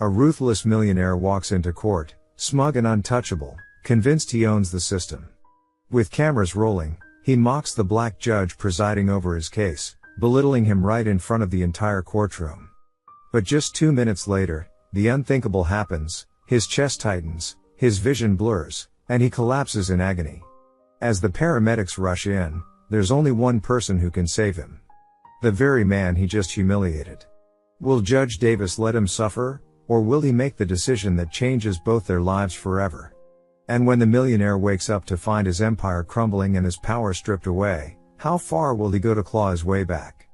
A ruthless millionaire walks into court, smug and untouchable, convinced he owns the system. With cameras rolling, he mocks the black judge presiding over his case, belittling him right in front of the entire courtroom. But just 2 minutes later, the unthinkable happens, his chest tightens, his vision blurs, and he collapses in agony. As the paramedics rush in, there's only one person who can save him. The very man he just humiliated. Will Judge Davis let him suffer, or will he make the decision that changes both their lives forever? And when the millionaire wakes up to find his empire crumbling and his power stripped away, how far will he go to claw his way back?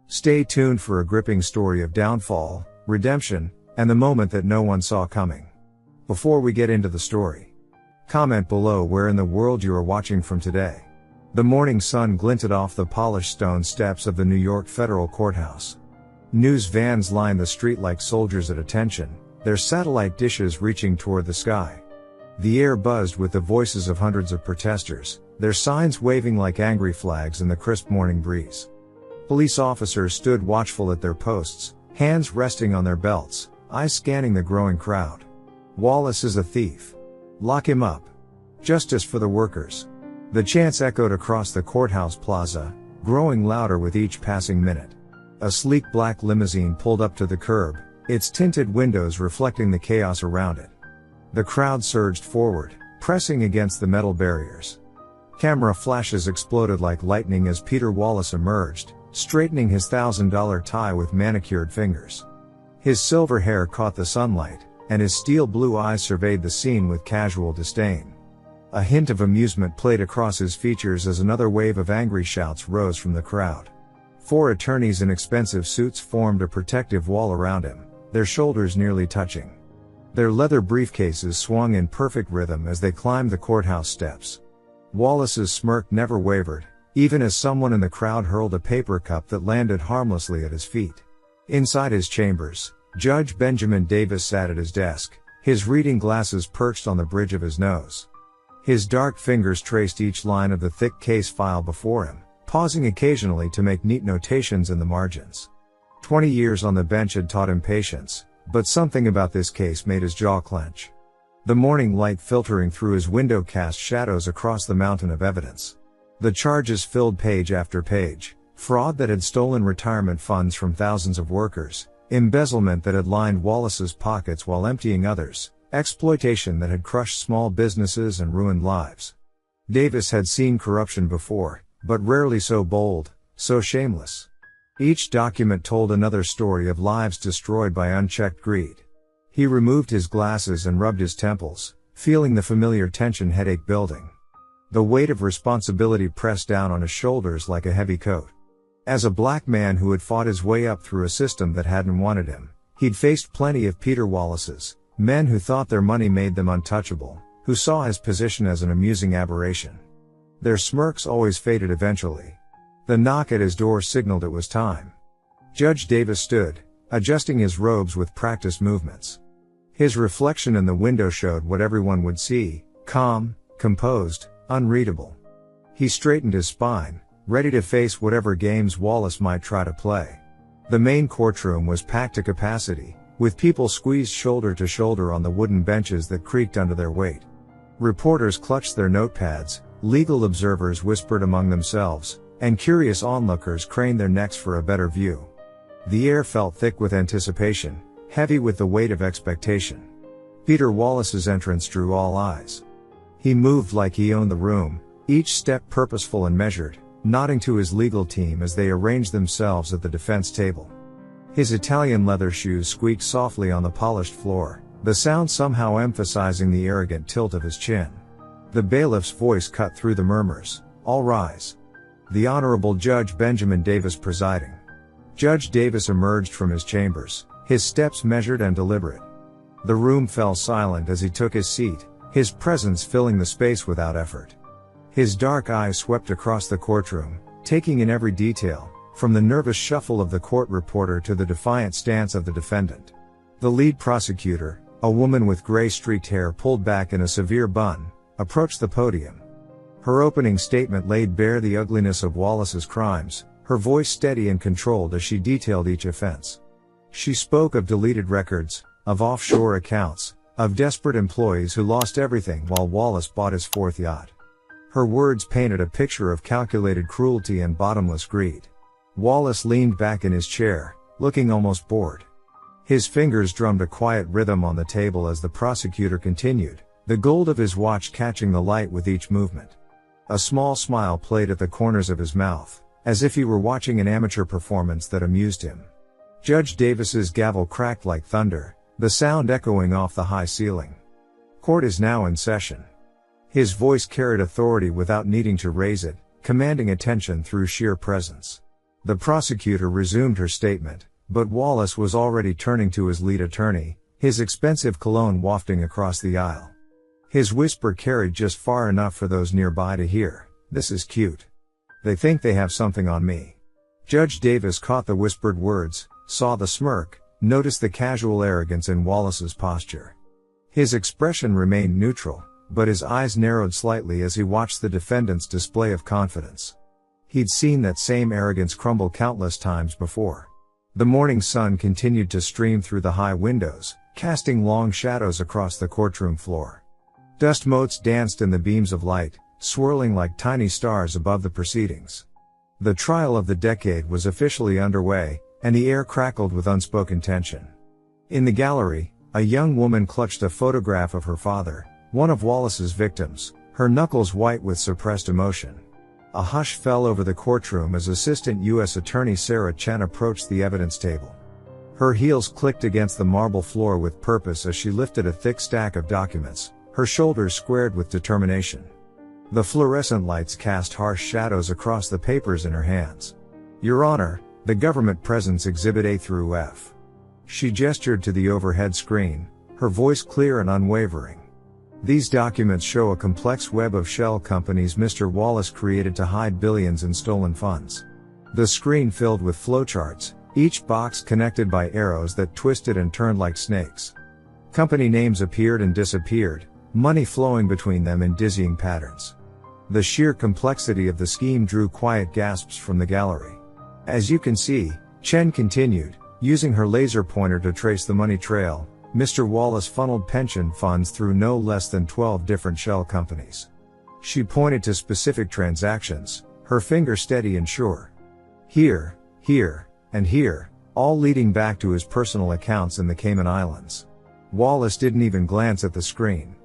Stay tuned for a gripping story of downfall, redemption, and the moment that no one saw coming. Before we get into the story, comment below where in the world you are watching from today. The morning sun glinted off the polished stone steps of the New York Federal Courthouse. News vans lined the street like soldiers at attention, their satellite dishes reaching toward the sky. The air buzzed with the voices of hundreds of protesters, their signs waving like angry flags in the crisp morning breeze. Police officers stood watchful at their posts, hands resting on their belts, eyes scanning the growing crowd. Wallace is a thief. Lock him up. Justice for the workers. The chants echoed across the courthouse plaza, growing louder with each passing minute. A sleek black limousine pulled up to the curb, its tinted windows reflecting the chaos around it. The crowd surged forward, pressing against the metal barriers. Camera flashes exploded like lightning as Peter Wallace emerged, straightening his $1,000 tie with manicured fingers. His silver hair caught the sunlight, and his steel blue eyes surveyed the scene with casual disdain. A hint of amusement played across his features as another wave of angry shouts rose from the crowd. 4 attorneys in expensive suits formed a protective wall around him, their shoulders nearly touching. Their leather briefcases swung in perfect rhythm as they climbed the courthouse steps. Wallace's smirk never wavered, even as someone in the crowd hurled a paper cup that landed harmlessly at his feet. Inside his chambers, Judge Benjamin Davis sat at his desk, his reading glasses perched on the bridge of his nose. His dark fingers traced each line of the thick case file before him, pausing occasionally to make neat notations in the margins. 20 years on the bench had taught him patience, but something about this case made his jaw clench. The morning light filtering through his window cast shadows across the mountain of evidence. The charges filled page after page: fraud that had stolen retirement funds from thousands of workers, embezzlement that had lined Wallace's pockets while emptying others, exploitation that had crushed small businesses and ruined lives. Davis had seen corruption before, but rarely so bold, so shameless. Each document told another story of lives destroyed by unchecked greed. He removed his glasses and rubbed his temples, feeling the familiar tension headache building. The weight of responsibility pressed down on his shoulders like a heavy coat. As a black man who had fought his way up through a system that hadn't wanted him, he'd faced plenty of Peter Wallaces, men who thought their money made them untouchable, who saw his position as an amusing aberration. Their smirks always faded eventually. The knock at his door signaled it was time. Judge Davis stood, adjusting his robes with practiced movements. His reflection in the window showed what everyone would see: calm, composed, unreadable. He straightened his spine, ready to face whatever games Wallace might try to play. The main courtroom was packed to capacity, with people squeezed shoulder to shoulder on the wooden benches that creaked under their weight. Reporters clutched their notepads, legal observers whispered among themselves, and curious onlookers craned their necks for a better view. The air felt thick with anticipation, heavy with the weight of expectation. Peter Wallace's entrance drew all eyes. He moved like he owned the room, each step purposeful and measured, nodding to his legal team as they arranged themselves at the defense table. His Italian leather shoes squeaked softly on the polished floor, the sound somehow emphasizing the arrogant tilt of his chin. The bailiff's voice cut through the murmurs. All rise. The Honorable Judge Benjamin Davis presiding. Judge Davis emerged from his chambers, his steps measured and deliberate. The room fell silent as he took his seat, his presence filling the space without effort. His dark eyes swept across the courtroom, taking in every detail, from the nervous shuffle of the court reporter to the defiant stance of the defendant. The lead prosecutor, a woman with gray-streaked hair pulled back in a severe bun, approached the podium. Her opening statement laid bare the ugliness of Wallace's crimes, her voice steady and controlled as she detailed each offense. She spoke of deleted records, of offshore accounts, of desperate employees who lost everything while Wallace bought his fourth yacht. Her words painted a picture of calculated cruelty and bottomless greed. Wallace leaned back in his chair, looking almost bored. His fingers drummed a quiet rhythm on the table as the prosecutor continued, the gold of his watch catching the light with each movement. A small smile played at the corners of his mouth, as if he were watching an amateur performance that amused him. Judge Davis's gavel cracked like thunder, the sound echoing off the high ceiling. Court is now in session. His voice carried authority without needing to raise it, commanding attention through sheer presence. The prosecutor resumed her statement, but Wallace was already turning to his lead attorney, his expensive cologne wafting across the aisle. His whisper carried just far enough for those nearby to hear, "This is cute. They think they have something on me." Judge Davis caught the whispered words, saw the smirk, noticed the casual arrogance in Wallace's posture. His expression remained neutral, but his eyes narrowed slightly as he watched the defendant's display of confidence. He'd seen that same arrogance crumble countless times before. The morning sun continued to stream through the high windows, casting long shadows across the courtroom floor. Dust motes danced in the beams of light, swirling like tiny stars above the proceedings. The trial of the decade was officially underway, and the air crackled with unspoken tension. In the gallery, a young woman clutched a photograph of her father, one of Wallace's victims, her knuckles white with suppressed emotion. A hush fell over the courtroom as Assistant U.S. Attorney Sarah Chen approached the evidence table. Her heels clicked against the marble floor with purpose as she lifted a thick stack of documents, her shoulders squared with determination. The fluorescent lights cast harsh shadows across the papers in her hands. "Your Honor, the government presents Exhibit A through F." She gestured to the overhead screen, her voice clear and unwavering. "These documents show a complex web of shell companies Mr. Wallace created to hide billions in stolen funds." The screen filled with flowcharts, each box connected by arrows that twisted and turned like snakes. Company names appeared and disappeared, money flowing between them in dizzying patterns. The sheer complexity of the scheme drew quiet gasps from the gallery. "As you can see," Chen continued, using her laser pointer to trace the money trail, "Mr. Wallace funneled pension funds through no less than 12 different shell companies." She pointed to specific transactions, her finger steady and sure. Here, and here, all leading back to his personal accounts in the Cayman Islands. Wallace didn't even glance at the screen.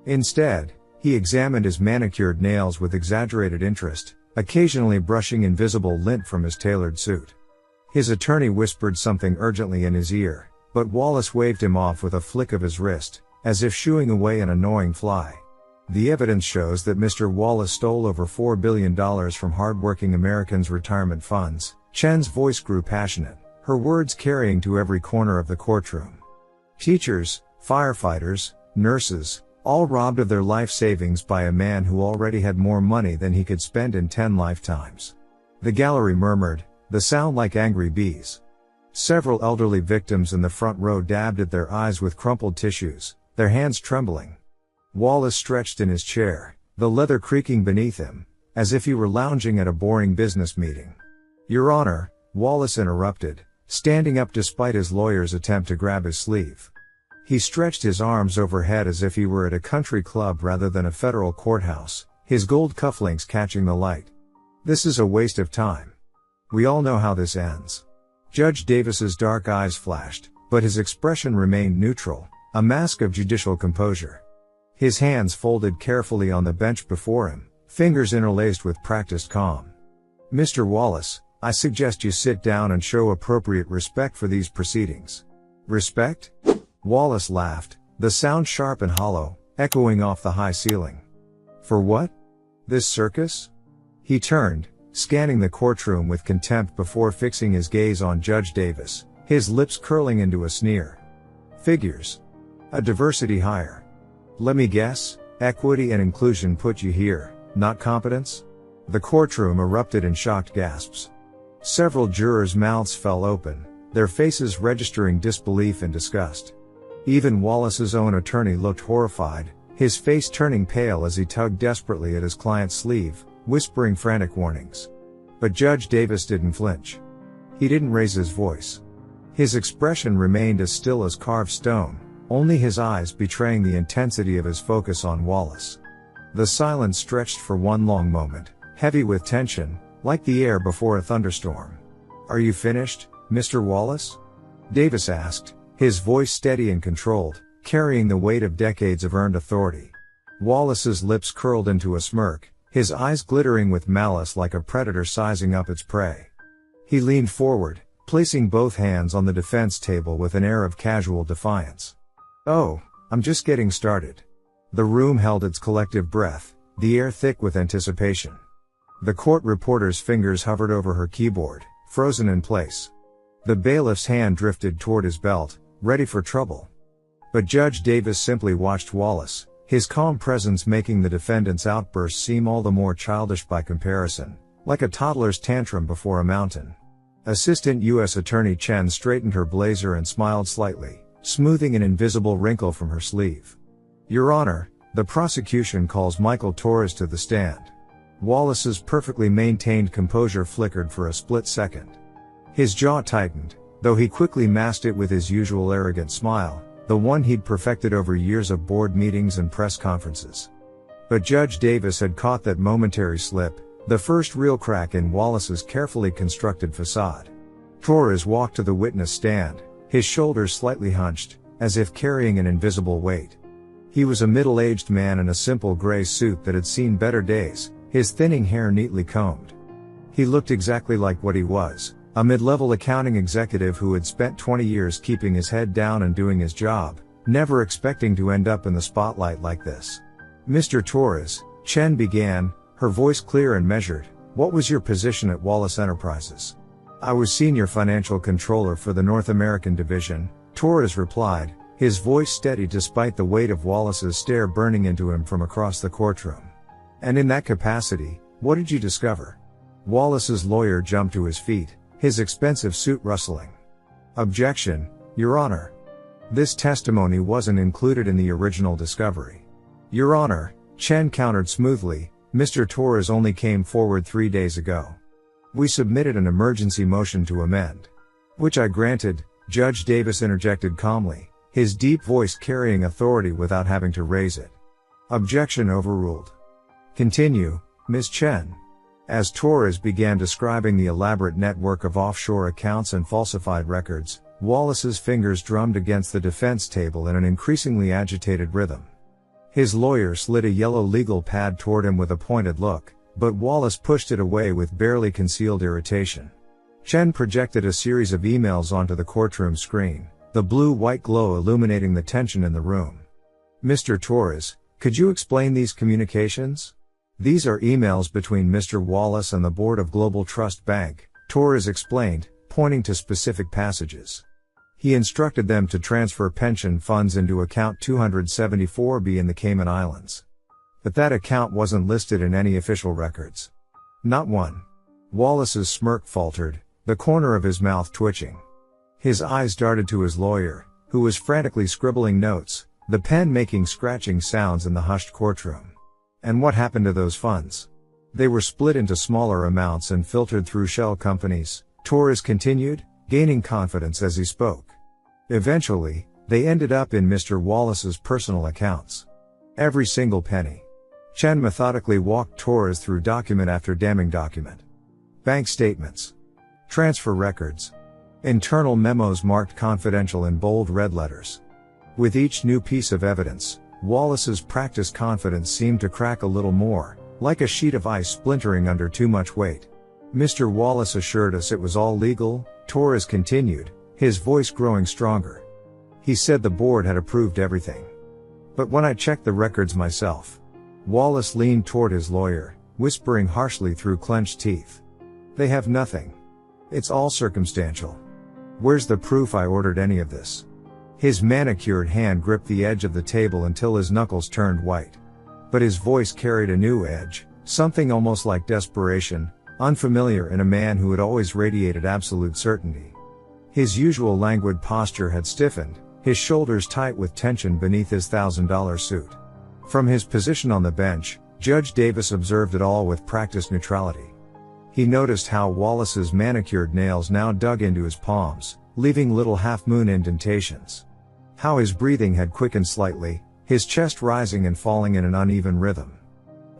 Instead, he examined his manicured nails with exaggerated interest, occasionally brushing invisible lint from his tailored suit. His attorney whispered something urgently in his ear, but Wallace waved him off with a flick of his wrist, as if shooing away an annoying fly. "The evidence shows that Mr. Wallace stole over $4 billion from hard-working Americans' retirement funds." Chen's voice grew passionate, her words carrying to every corner of the courtroom. "Teachers, firefighters, nurses, all robbed of their life savings by a man who already had more money than he could spend in 10 lifetimes." The gallery murmured, the sound like angry bees. Several elderly victims in the front row dabbed at their eyes with crumpled tissues, their hands trembling. Wallace stretched in his chair, the leather creaking beneath him, as if he were lounging at a boring business meeting. "Your Honor," Wallace interrupted, standing up despite his lawyer's attempt to grab his sleeve. He stretched his arms overhead as if he were at a country club rather than a federal courthouse, his gold cufflinks catching the light. "This is a waste of time. We all know how this ends." Judge Davis's dark eyes flashed, but his expression remained neutral, a mask of judicial composure. His hands folded carefully on the bench before him, fingers interlaced with practiced calm. "Mr. Wallace, I suggest you sit down and show appropriate respect for these proceedings." "Respect?" Wallace laughed, the sound sharp and hollow, echoing off the high ceiling. "For what? This circus?" He turned, scanning the courtroom with contempt before fixing his gaze on Judge Davis, his lips curling into a sneer. "Figures. A diversity hire. Let me guess, equity and inclusion put you here, not competence?" The courtroom erupted in shocked gasps. Several jurors' mouths fell open, their faces registering disbelief and disgust. Even Wallace's own attorney looked horrified, his face turning pale as he tugged desperately at his client's sleeve, whispering frantic warnings. But Judge Davis didn't flinch. He didn't raise his voice. His expression remained as still as carved stone, only his eyes betraying the intensity of his focus on Wallace. The silence stretched for one long moment, heavy with tension, like the air before a thunderstorm. "Are you finished, Mr. Wallace?" Davis asked, his voice steady and controlled, carrying the weight of decades of earned authority. Wallace's lips curled into a smirk, his eyes glittering with malice like a predator sizing up its prey. He leaned forward, placing both hands on the defense table with an air of casual defiance. "Oh, I'm just getting started." The room held its collective breath, the air thick with anticipation. The court reporter's fingers hovered over her keyboard, frozen in place. The bailiff's hand drifted toward his belt, ready for trouble. But Judge Davis simply watched Wallace, his calm presence making the defendant's outburst seem all the more childish by comparison, like a toddler's tantrum before a mountain. Assistant U.S. Attorney Chen straightened her blazer and smiled slightly, smoothing an invisible wrinkle from her sleeve. "Your Honor, the prosecution calls Michael Torres to the stand." Wallace's perfectly maintained composure flickered for a split second. His jaw tightened, though he quickly masked it with his usual arrogant smile, the one he'd perfected over years of board meetings and press conferences. But Judge Davis had caught that momentary slip, the first real crack in Wallace's carefully constructed facade. Torres walked to the witness stand, his shoulders slightly hunched, as if carrying an invisible weight. He was a middle-aged man in a simple gray suit that had seen better days, his thinning hair neatly combed. He looked exactly like what he was, a mid-level accounting executive who had spent 20 years keeping his head down and doing his job, never expecting to end up in the spotlight like this. "Mr. Torres," Chen began, her voice clear and measured, "what was your position at Wallace Enterprises?" "I was senior financial controller for the North American division," Torres replied, his voice steady despite the weight of Wallace's stare burning into him from across the courtroom. "And in that capacity, what did you discover?" Wallace's lawyer jumped to his feet, his expensive suit rustling. "Objection, Your Honor. This testimony wasn't included in the original discovery." "Your Honor," Chen countered smoothly, "Mr. Torres only came forward 3 days ago. We submitted an emergency motion to amend." "Which I granted," Judge Davis interjected calmly, his deep voice carrying authority without having to raise it. "Objection overruled. Continue, Ms. Chen." As Torres began describing the elaborate network of offshore accounts and falsified records, Wallace's fingers drummed against the defense table in an increasingly agitated rhythm. His lawyer slid a yellow legal pad toward him with a pointed look, but Wallace pushed it away with barely concealed irritation. Chen projected a series of emails onto the courtroom screen, the blue-white glow illuminating the tension in the room. "Mr. Torres, could you explain these communications?" "These are emails between Mr. Wallace and the Board of Global Trust Bank," Torres explained, pointing to specific passages. He instructed them to transfer pension funds into account 274B in the Cayman Islands. But that account wasn't listed in any official records. "Not one." Wallace's smirk faltered, the corner of his mouth twitching. His eyes darted to his lawyer, who was frantically scribbling notes, the pen making scratching sounds in the hushed courtroom. "And what happened to those funds?" "They were split into smaller amounts and filtered through shell companies," Torres continued, gaining confidence as he spoke. "Eventually, they ended up in Mr. Wallace's personal accounts. Every single penny." Chen methodically walked Torres through document after damning document. Bank statements. Transfer records. Internal memos marked confidential in bold red letters. With each new piece of evidence, Wallace's practiced confidence seemed to crack a little more, like a sheet of ice splintering under too much weight. "Mr. Wallace assured us it was all legal," Torres continued, his voice growing stronger. "He said the board had approved everything. But when I checked the records myself..." Wallace leaned toward his lawyer, whispering harshly through clenched teeth. "They have nothing. It's all circumstantial. Where's the proof I ordered any of this?" His manicured hand gripped the edge of the table until his knuckles turned white. But his voice carried a new edge, something almost like desperation, unfamiliar in a man who had always radiated absolute certainty. His usual languid posture had stiffened, his shoulders tight with tension beneath his $1,000 suit. From his position on the bench, Judge Davis observed it all with practiced neutrality. He noticed how Wallace's manicured nails now dug into his palms, leaving little half-moon indentations. How his breathing had quickened slightly, his chest rising and falling in an uneven rhythm.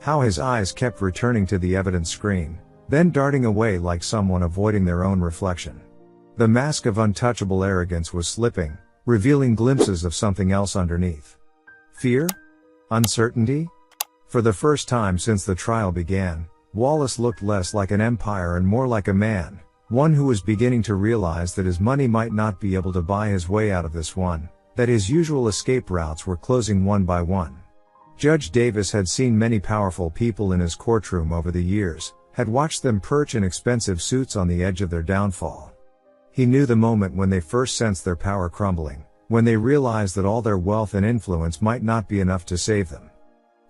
How his eyes kept returning to the evidence screen, then darting away like someone avoiding their own reflection. The mask of untouchable arrogance was slipping, revealing glimpses of something else underneath. Fear? Uncertainty? For the first time since the trial began, Wallace looked less like an empire and more like a man, one who was beginning to realize that his money might not be able to buy his way out of this one, that his usual escape routes were closing one by one. Judge Davis had seen many powerful people in his courtroom over the years, had watched them perch in expensive suits on the edge of their downfall. He knew the moment when they first sensed their power crumbling, when they realized that all their wealth and influence might not be enough to save them.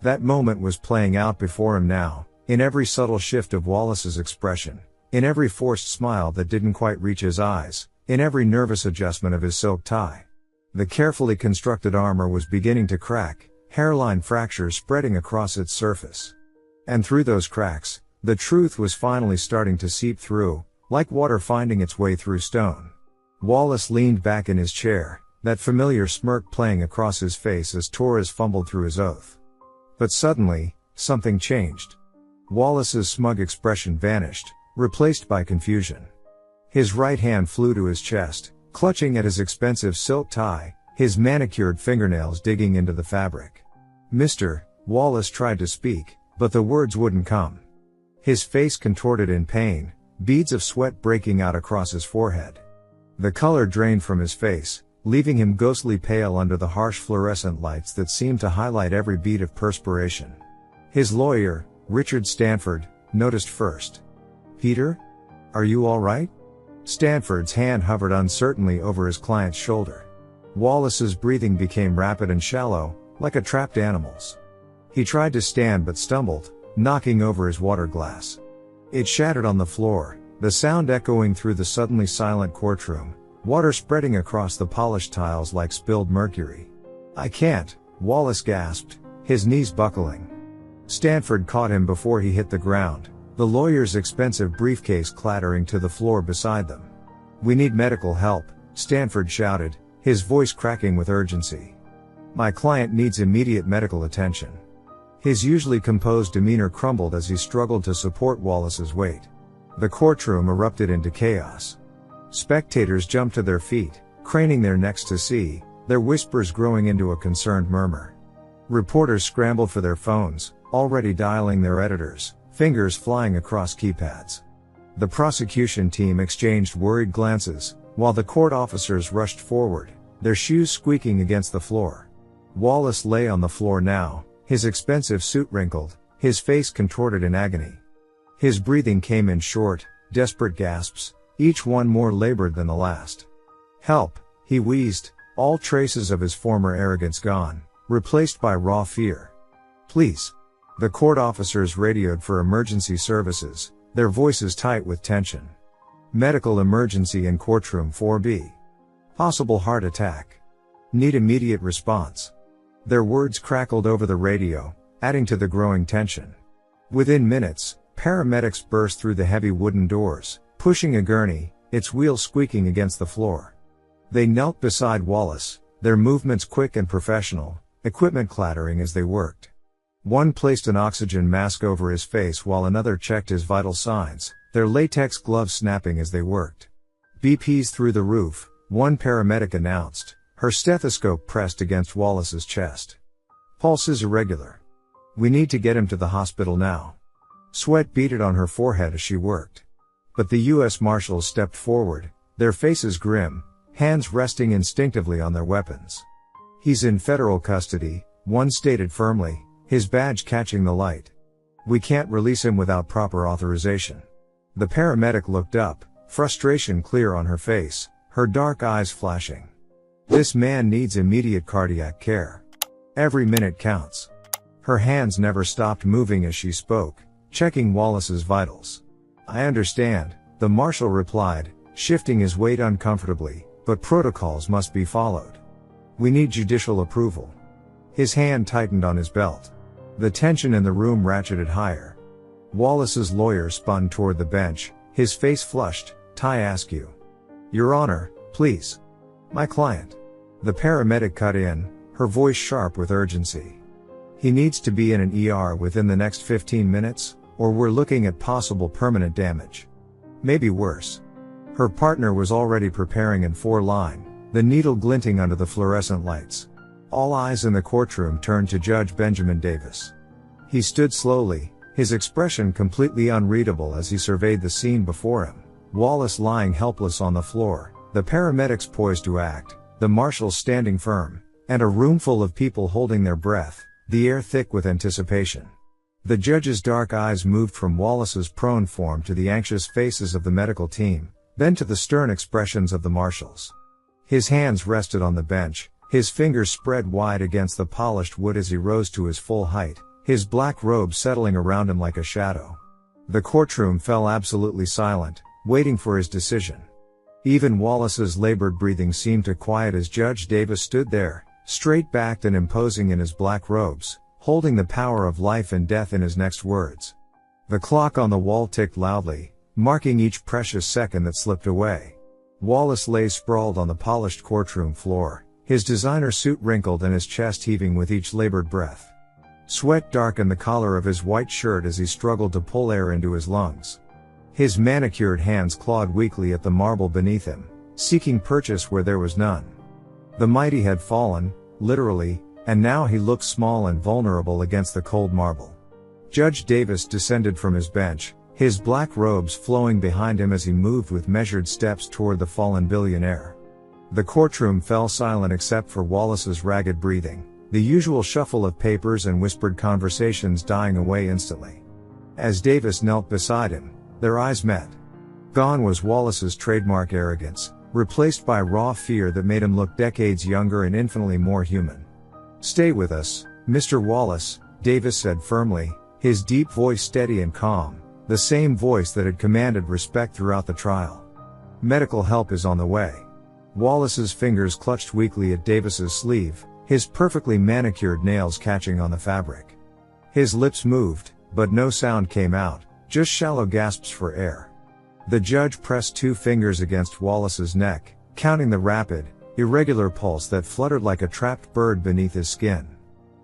That moment was playing out before him now, in every subtle shift of Wallace's expression, in every forced smile that didn't quite reach his eyes, in every nervous adjustment of his silk tie. The carefully constructed armor was beginning to crack, hairline fractures spreading across its surface. And through those cracks, the truth was finally starting to seep through, like water finding its way through stone. Wallace leaned back in his chair, that familiar smirk playing across his face as Torres fumbled through his oath. But suddenly, something changed. Wallace's smug expression vanished, replaced by confusion. His right hand flew to his chest, clutching at his expensive silk tie, his manicured fingernails digging into the fabric. "Mr." Wallace tried to speak, but the words wouldn't come. His face contorted in pain, beads of sweat breaking out across his forehead. The color drained from his face, leaving him ghostly pale under the harsh fluorescent lights that seemed to highlight every bead of perspiration. His lawyer, Richard Stanford, noticed first. "Peter? Are you all right?" Stanford's hand hovered uncertainly over his client's shoulder. Wallace's breathing became rapid and shallow, like a trapped animal's. He tried to stand but stumbled, knocking over his water glass. It shattered on the floor, the sound echoing through the suddenly silent courtroom, water spreading across the polished tiles like spilled mercury. "I can't," Wallace gasped, his knees buckling. Stanford caught him before he hit the ground, the lawyer's expensive briefcase clattering to the floor beside them. "We need medical help," Stanford shouted, his voice cracking with urgency. "My client needs immediate medical attention." His usually composed demeanor crumbled as he struggled to support Wallace's weight. The courtroom erupted into chaos. Spectators jumped to their feet, craning their necks to see, their whispers growing into a concerned murmur. Reporters scrambled for their phones, already dialing their editors, fingers flying across keypads. The prosecution team exchanged worried glances, while the court officers rushed forward, their shoes squeaking against the floor. Wallace lay on the floor now, his expensive suit wrinkled, his face contorted in agony. His breathing came in short, desperate gasps, each one more labored than the last. "Help," he wheezed, all traces of his former arrogance gone, replaced by raw fear. "Please." The court officers radioed for emergency services, their voices tight with tension. "Medical emergency in courtroom 4B. Possible heart attack. Need immediate response." Their words crackled over the radio, adding to the growing tension. Within minutes, paramedics burst through the heavy wooden doors, pushing a gurney, its wheels squeaking against the floor. They knelt beside Wallace, their movements quick and professional, equipment clattering as they worked. One placed an oxygen mask over his face while another checked his vital signs, their latex gloves snapping as they worked. "BP's through the roof," one paramedic announced, her stethoscope pressed against Wallace's chest. "Pulse is irregular. We need to get him to the hospital now." Sweat beaded on her forehead as she worked. But the U.S. Marshals stepped forward, their faces grim, hands resting instinctively on their weapons. "He's in federal custody," one stated firmly, his badge catching the light. "We can't release him without proper authorization." The paramedic looked up, frustration clear on her face, her dark eyes flashing. "This man needs immediate cardiac care. Every minute counts." Her hands never stopped moving as she spoke, checking Wallace's vitals. "I understand," the marshal replied, shifting his weight uncomfortably, "but protocols must be followed. We need judicial approval." His hand tightened on his belt. The tension in the room ratcheted higher. Wallace's lawyer spun toward the bench, his face flushed. "Ty Askew." "Your Honor, Please. My client. The paramedic cut in, her voice sharp with urgency. He needs to be in an ER within the next 15 minutes, or we're looking at possible permanent damage. Maybe worse. Her partner was already preparing in 4-line, the needle glinting under the fluorescent lights. All eyes in the courtroom turned to Judge Benjamin Davis. He stood slowly, his expression completely unreadable as he surveyed the scene before him. Wallace lying helpless on the floor, the paramedics poised to act, the marshals standing firm, and a room full of people holding their breath, the air thick with anticipation. The judge's dark eyes moved from Wallace's prone form to the anxious faces of the medical team, then to the stern expressions of the marshals. His hands rested on the bench, his fingers spread wide against the polished wood as he rose to his full height, his black robe settling around him like a shadow. The courtroom fell absolutely silent, waiting for his decision. Even Wallace's labored breathing seemed to quiet as Judge Davis stood there, straight-backed and imposing in his black robes, holding the power of life and death in his next words. The clock on the wall ticked loudly, marking each precious second that slipped away. Wallace lay sprawled on the polished courtroom floor, his designer suit wrinkled and his chest heaving with each labored breath. Sweat darkened the collar of his white shirt as he struggled to pull air into his lungs. His manicured hands clawed weakly at the marble beneath him, seeking purchase where there was none. The mighty had fallen, literally, and now he looked small and vulnerable against the cold marble. Judge Davis descended from his bench, his black robes flowing behind him as he moved with measured steps toward the fallen billionaire. The courtroom fell silent except for Wallace's ragged breathing, the usual shuffle of papers and whispered conversations dying away instantly. As Davis knelt beside him, their eyes met. Gone was Wallace's trademark arrogance, replaced by raw fear that made him look decades younger and infinitely more human. "Stay with us, Mr. Wallace," Davis said firmly, his deep voice steady and calm, the same voice that had commanded respect throughout the trial. "Medical help is on the way." Wallace's fingers clutched weakly at Davis's sleeve, his perfectly manicured nails catching on the fabric. His lips moved, but no sound came out, just shallow gasps for air. The judge pressed 2 fingers against Wallace's neck, counting the rapid, irregular pulse that fluttered like a trapped bird beneath his skin.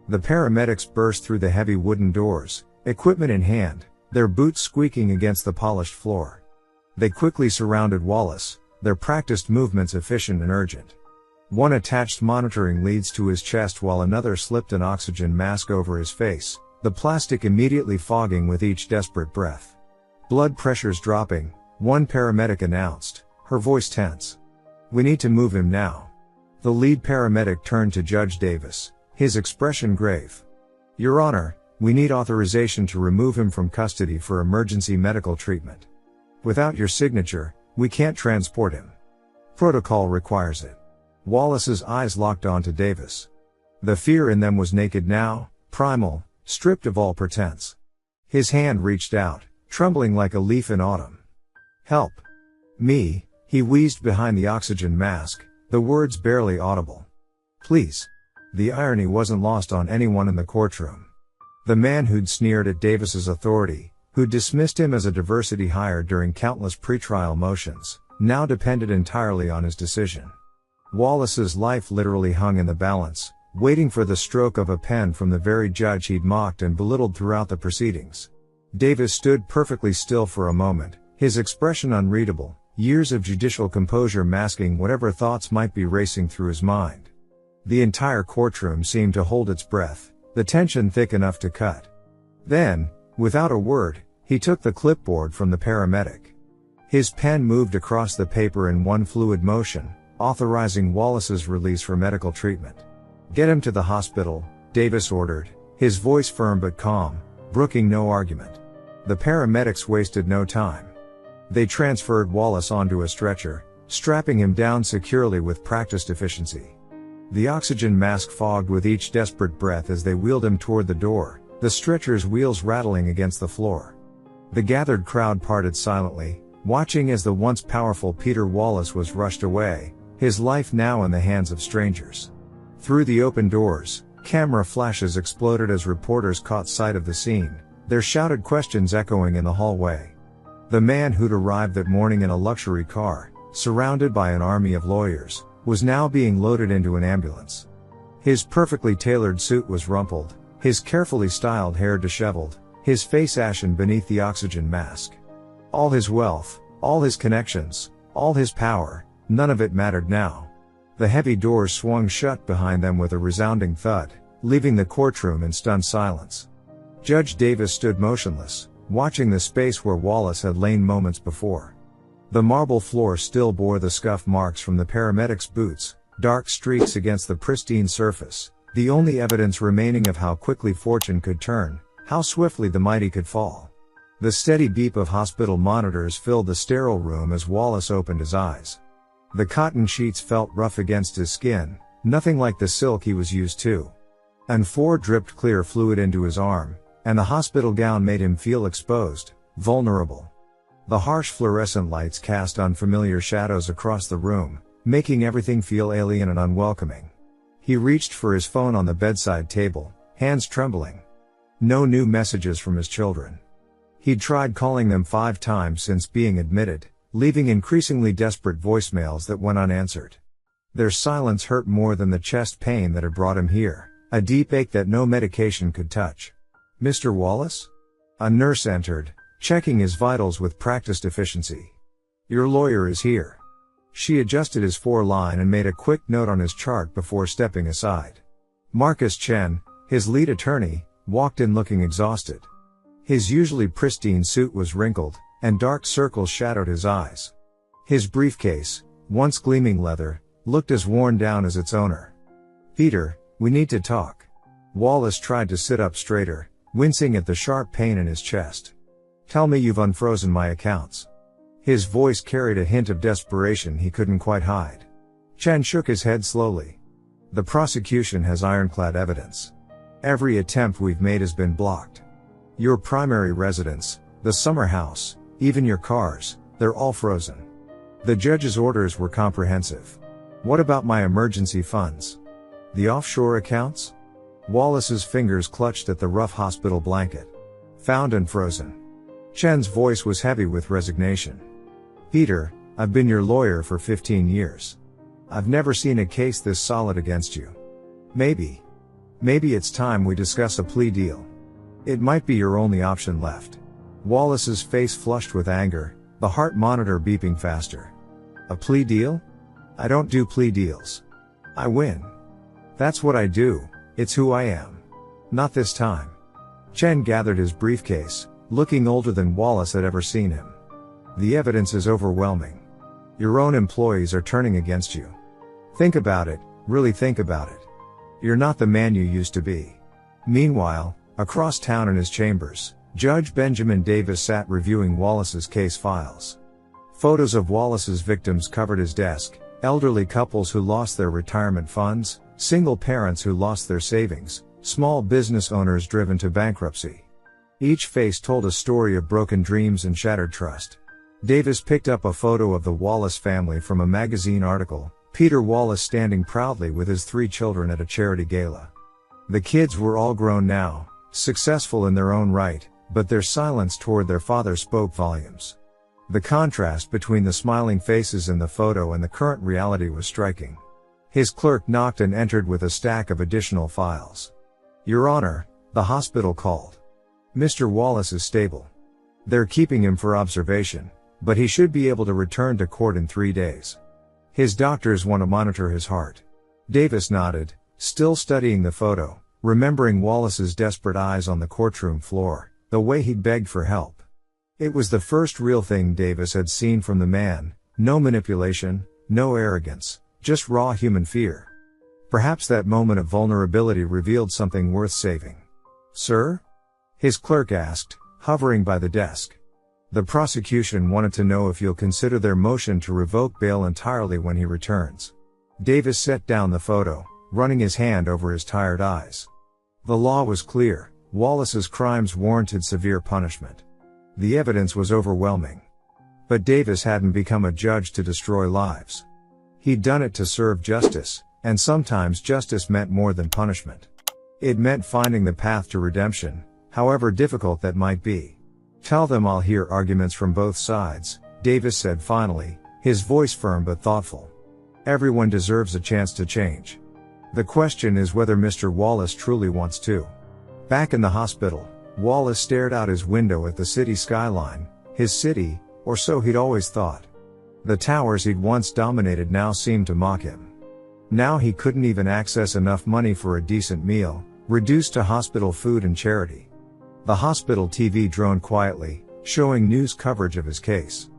The paramedics burst through the heavy wooden doors, equipment in hand, their boots squeaking against the polished floor. They quickly surrounded Wallace, their practiced movements efficient and urgent. One attached monitoring leads to his chest while another slipped an oxygen mask over his face, the plastic immediately fogging with each desperate breath. "Blood pressure's dropping," one paramedic announced, her voice tense. "We need to move him now." The lead paramedic turned to Judge Davis, his expression grave. "Your Honor, we need authorization to remove him from custody for emergency medical treatment. Without your signature, we can't transport him. Protocol requires it." Wallace's eyes locked onto Davis. The fear in them was naked now, primal, stripped of all pretense. His hand reached out, trembling like a leaf in autumn. "Help. Me," he wheezed behind the oxygen mask, the words barely audible. "Please." The irony wasn't lost on anyone in the courtroom. The man who'd sneered at Davis's authority, who'd dismissed him as a diversity hire during countless pretrial motions, now depended entirely on his decision. Wallace's life literally hung in the balance, waiting for the stroke of a pen from the very judge he'd mocked and belittled throughout the proceedings. Davis stood perfectly still for a moment, his expression unreadable, years of judicial composure masking whatever thoughts might be racing through his mind. The entire courtroom seemed to hold its breath, the tension thick enough to cut. Then, without a word, he took the clipboard from the paramedic. His pen moved across the paper in one fluid motion, authorizing Wallace's release for medical treatment. "Get him to the hospital," Davis ordered, his voice firm but calm, brooking no argument. The paramedics wasted no time. They transferred Wallace onto a stretcher, strapping him down securely with practiced efficiency. The oxygen mask fogged with each desperate breath as they wheeled him toward the door, the stretcher's wheels rattling against the floor. The gathered crowd parted silently, watching as the once powerful Peter Wallace was rushed away, his life now in the hands of strangers. Through the open doors, camera flashes exploded as reporters caught sight of the scene, their shouted questions echoing in the hallway. The man who'd arrived that morning in a luxury car, surrounded by an army of lawyers, was now being loaded into an ambulance. His perfectly tailored suit was rumpled, his carefully styled hair disheveled, his face ashen beneath the oxygen mask. All his wealth, all his connections, all his power, none of it mattered now. The heavy doors swung shut behind them with a resounding thud, leaving the courtroom in stunned silence. Judge Davis stood motionless, watching the space where Wallace had lain moments before. The marble floor still bore the scuff marks from the paramedics' boots, dark streaks against the pristine surface, the only evidence remaining of how quickly fortune could turn, how swiftly the mighty could fall. The steady beep of hospital monitors filled the sterile room as Wallace opened his eyes. The cotton sheets felt rough against his skin, nothing like the silk he was used to. And dripped clear fluid into his arm, and the hospital gown made him feel exposed, vulnerable. The harsh fluorescent lights cast unfamiliar shadows across the room, making everything feel alien and unwelcoming. He reached for his phone on the bedside table, hands trembling. No new messages from his children. He'd tried calling them 5 times since being admitted, leaving increasingly desperate voicemails that went unanswered. Their silence hurt more than the chest pain that had brought him here, a deep ache that no medication could touch. "Mr. Wallace?" A nurse entered, checking his vitals with practiced efficiency. "Your lawyer is here." She adjusted his foreline and made a quick note on his chart before stepping aside. Marcus Chen, his lead attorney, walked in looking exhausted. His usually pristine suit was wrinkled, and dark circles shadowed his eyes. His briefcase, once gleaming leather, looked as worn down as its owner. "Peter, we need to talk." Wallace tried to sit up straighter, wincing at the sharp pain in his chest. "Tell me you've unfrozen my accounts." His voice carried a hint of desperation he couldn't quite hide. Chen shook his head slowly. "The prosecution has ironclad evidence. Every attempt we've made has been blocked. Your primary residence, the summer house, even your cars, they're all frozen. The judge's orders were comprehensive. What about my emergency funds? The offshore accounts?" Wallace's fingers clutched at the rough hospital blanket. "Found and frozen." Chen's voice was heavy with resignation. "Peter, I've been your lawyer for 15 years. I've never seen a case this solid against you. Maybe it's time we discuss a plea deal. It might be your only option left." Wallace's face flushed with anger, the heart monitor beeping faster. "A plea deal? I don't do plea deals. I win. That's what I do, it's who I am. Not this time." Chen gathered his briefcase, looking older than Wallace had ever seen him. "The evidence is overwhelming. Your own employees are turning against you. Think about it, really think about it. You're not the man you used to be." Meanwhile, across town in his chambers, Judge Benjamin Davis sat reviewing Wallace's case files. Photos of Wallace's victims covered his desk, elderly couples who lost their retirement funds, single parents who lost their savings, small business owners driven to bankruptcy. Each face told a story of broken dreams and shattered trust. Davis picked up a photo of the Wallace family from a magazine article, Peter Wallace standing proudly with his 3 children at a charity gala. The kids were all grown now, successful in their own right, but their silence toward their father spoke volumes. The contrast between the smiling faces in the photo and the current reality was striking. His clerk knocked and entered with a stack of additional files. "Your Honor," the hospital called. "Mr. Wallace is stable. They're keeping him for observation, but he should be able to return to court in 3 days. His doctors want to monitor his heart." Davis nodded, still studying the photo, remembering Wallace's desperate eyes on the courtroom floor, the way he'd begged for help. It was the first real thing Davis had seen from the man, no manipulation, no arrogance, just raw human fear. Perhaps that moment of vulnerability revealed something worth saving. "Sir?" his clerk asked, hovering by the desk. "The prosecution wanted to know if you'll consider their motion to revoke bail entirely when he returns." Davis set down the photo, running his hand over his tired eyes. The law was clear. Wallace's crimes warranted severe punishment. The evidence was overwhelming. But Davis hadn't become a judge to destroy lives. He'd done it to serve justice, and sometimes justice meant more than punishment. It meant finding the path to redemption, however difficult that might be. "Tell them I'll hear arguments from both sides," Davis said finally, his voice firm but thoughtful. Everyone deserves a chance to change. The question is whether Mr. Wallace truly wants to. Back in the hospital, Wallace stared out his window at the city skyline, his city, or so he'd always thought. The towers he'd once dominated now seemed to mock him. Now he couldn't even access enough money for a decent meal, reduced to hospital food and charity. The hospital TV droned quietly, showing news coverage of his case.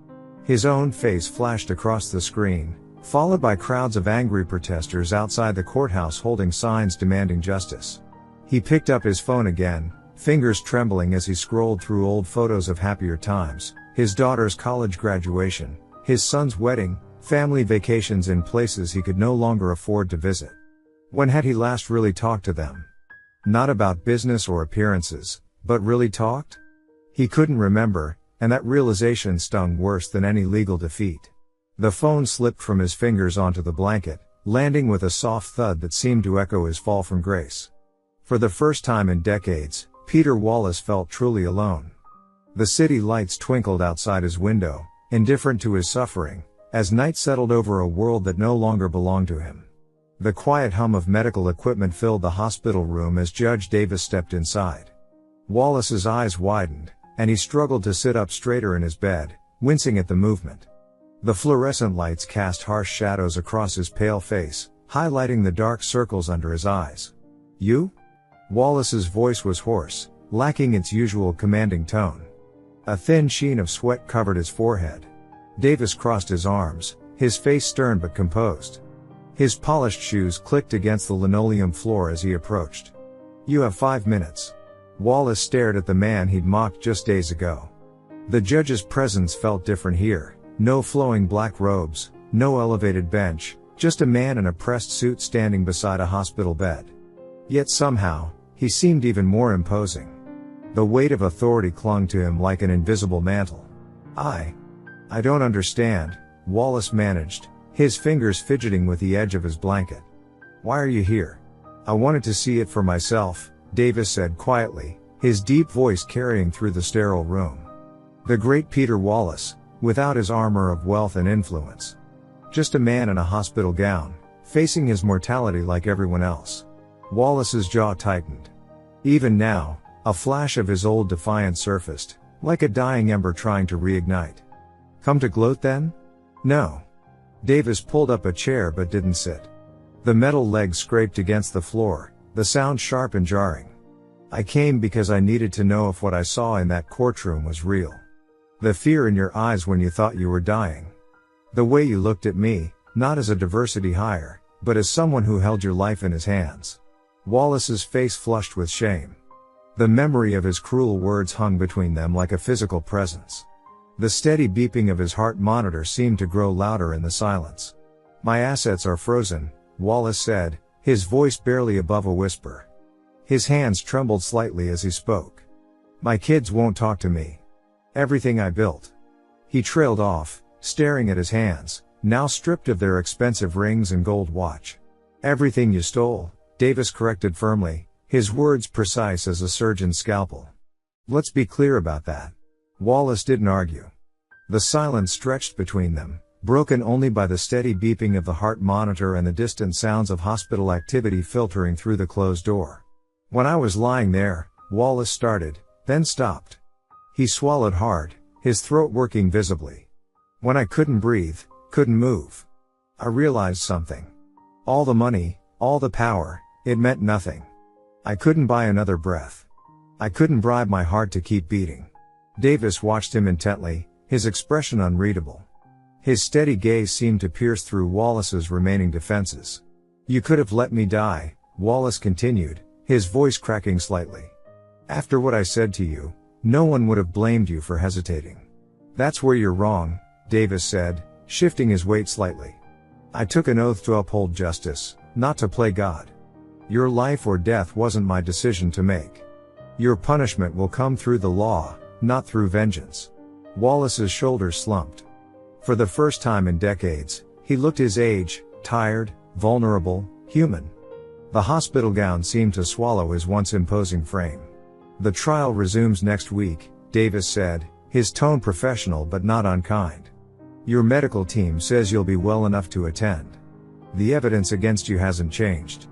His own face flashed across the screen, followed by crowds of angry protesters outside the courthouse holding signs demanding justice. He picked up his phone again, fingers trembling as he scrolled through old photos of happier times, his daughter's college graduation, his son's wedding, family vacations in places he could no longer afford to visit. When had he last really talked to them? Not about business or appearances, but really talked? He couldn't remember, and that realization stung worse than any legal defeat. The phone slipped from his fingers onto the blanket, landing with a soft thud that seemed to echo his fall from grace. For the first time in decades, Peter Wallace felt truly alone. The city lights twinkled outside his window, indifferent to his suffering, as night settled over a world that no longer belonged to him. The quiet hum of medical equipment filled the hospital room as Judge Davis stepped inside. Wallace's eyes widened, and he struggled to sit up straighter in his bed, wincing at the movement. The fluorescent lights cast harsh shadows across his pale face, highlighting the dark circles under his eyes. "You?" Wallace's voice was hoarse, lacking its usual commanding tone. A thin sheen of sweat covered his forehead. Davis crossed his arms, his face stern but composed. His polished shoes clicked against the linoleum floor as he approached. "You have 5 minutes." Wallace stared at the man he'd mocked just days ago. The judge's presence felt different here. No flowing black robes, no elevated bench, just a man in a pressed suit standing beside a hospital bed. Yet somehow, he seemed even more imposing. The weight of authority clung to him like an invisible mantle. I don't understand," Wallace managed, his fingers fidgeting with the edge of his blanket. "Why are you here?" "I wanted to see it for myself," Davis said quietly, his deep voice carrying through the sterile room. The great Peter Wallace, without his armor of wealth and influence. Just a man in a hospital gown, facing his mortality like everyone else. Wallace's jaw tightened. Even now, a flash of his old defiance surfaced, like a dying ember trying to reignite. "Come to gloat then?" "No." Davis pulled up a chair but didn't sit. The metal legs scraped against the floor, the sound sharp and jarring. "I came because I needed to know if what I saw in that courtroom was real. The fear in your eyes when you thought you were dying. The way you looked at me, not as a diversity hire, but as someone who held your life in his hands." Wallace's face flushed with shame. The memory of his cruel words hung between them like a physical presence. The steady beeping of his heart monitor seemed to grow louder in the silence. "My assets are frozen," Wallace said, his voice barely above a whisper. His hands trembled slightly as he spoke. "My kids won't talk to me. Everything I built." He trailed off, staring at his hands, now stripped of their expensive rings and gold watch. "Everything you stole," Davis corrected firmly, his words precise as a surgeon's scalpel. "Let's be clear about that." Wallace didn't argue. The silence stretched between them, broken only by the steady beeping of the heart monitor and the distant sounds of hospital activity filtering through the closed door. "When I was lying there," Wallace started, then stopped. He swallowed hard, his throat working visibly. "When I couldn't breathe, couldn't move. I realized something. All the money, all the power, it meant nothing. I couldn't buy another breath. I couldn't bribe my heart to keep beating." Davis watched him intently, his expression unreadable. His steady gaze seemed to pierce through Wallace's remaining defenses. "You could have let me die," Wallace continued, his voice cracking slightly. "After what I said to you, no one would have blamed you for hesitating." "That's where you're wrong," Davis said, shifting his weight slightly. "I took an oath to uphold justice, not to play God. Your life or death wasn't my decision to make. Your punishment will come through the law, not through vengeance." Wallace's shoulders slumped. For the first time in decades, he looked his age, tired, vulnerable, human. The hospital gown seemed to swallow his once imposing frame. "The trial resumes next week," Davis said, his tone professional but not unkind. Your medical team says you'll be well enough to attend. The evidence against you hasn't changed.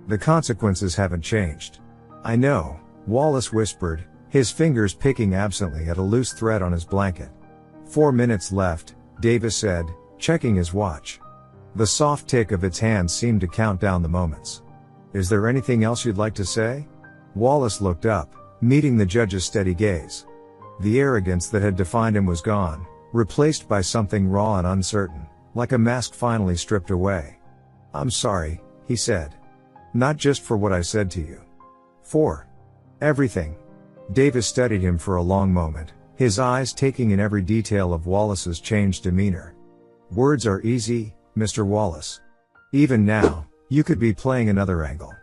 The consequences haven't changed. I know, Wallace whispered, his fingers picking absently at a loose thread on his blanket. 4 minutes left, Davis said, checking his watch. The soft tick of its hands seemed to count down the moments. Is there anything else you'd like to say? Wallace looked up, meeting the judge's steady gaze. The arrogance that had defined him was gone, replaced by something raw and uncertain, like a mask finally stripped away. I'm sorry, he said. Not just for what I said to you. For everything. Davis studied him for a long moment, his eyes taking in every detail of Wallace's changed demeanor. Words are easy, Mr. Wallace. Even now, you could be playing another angle.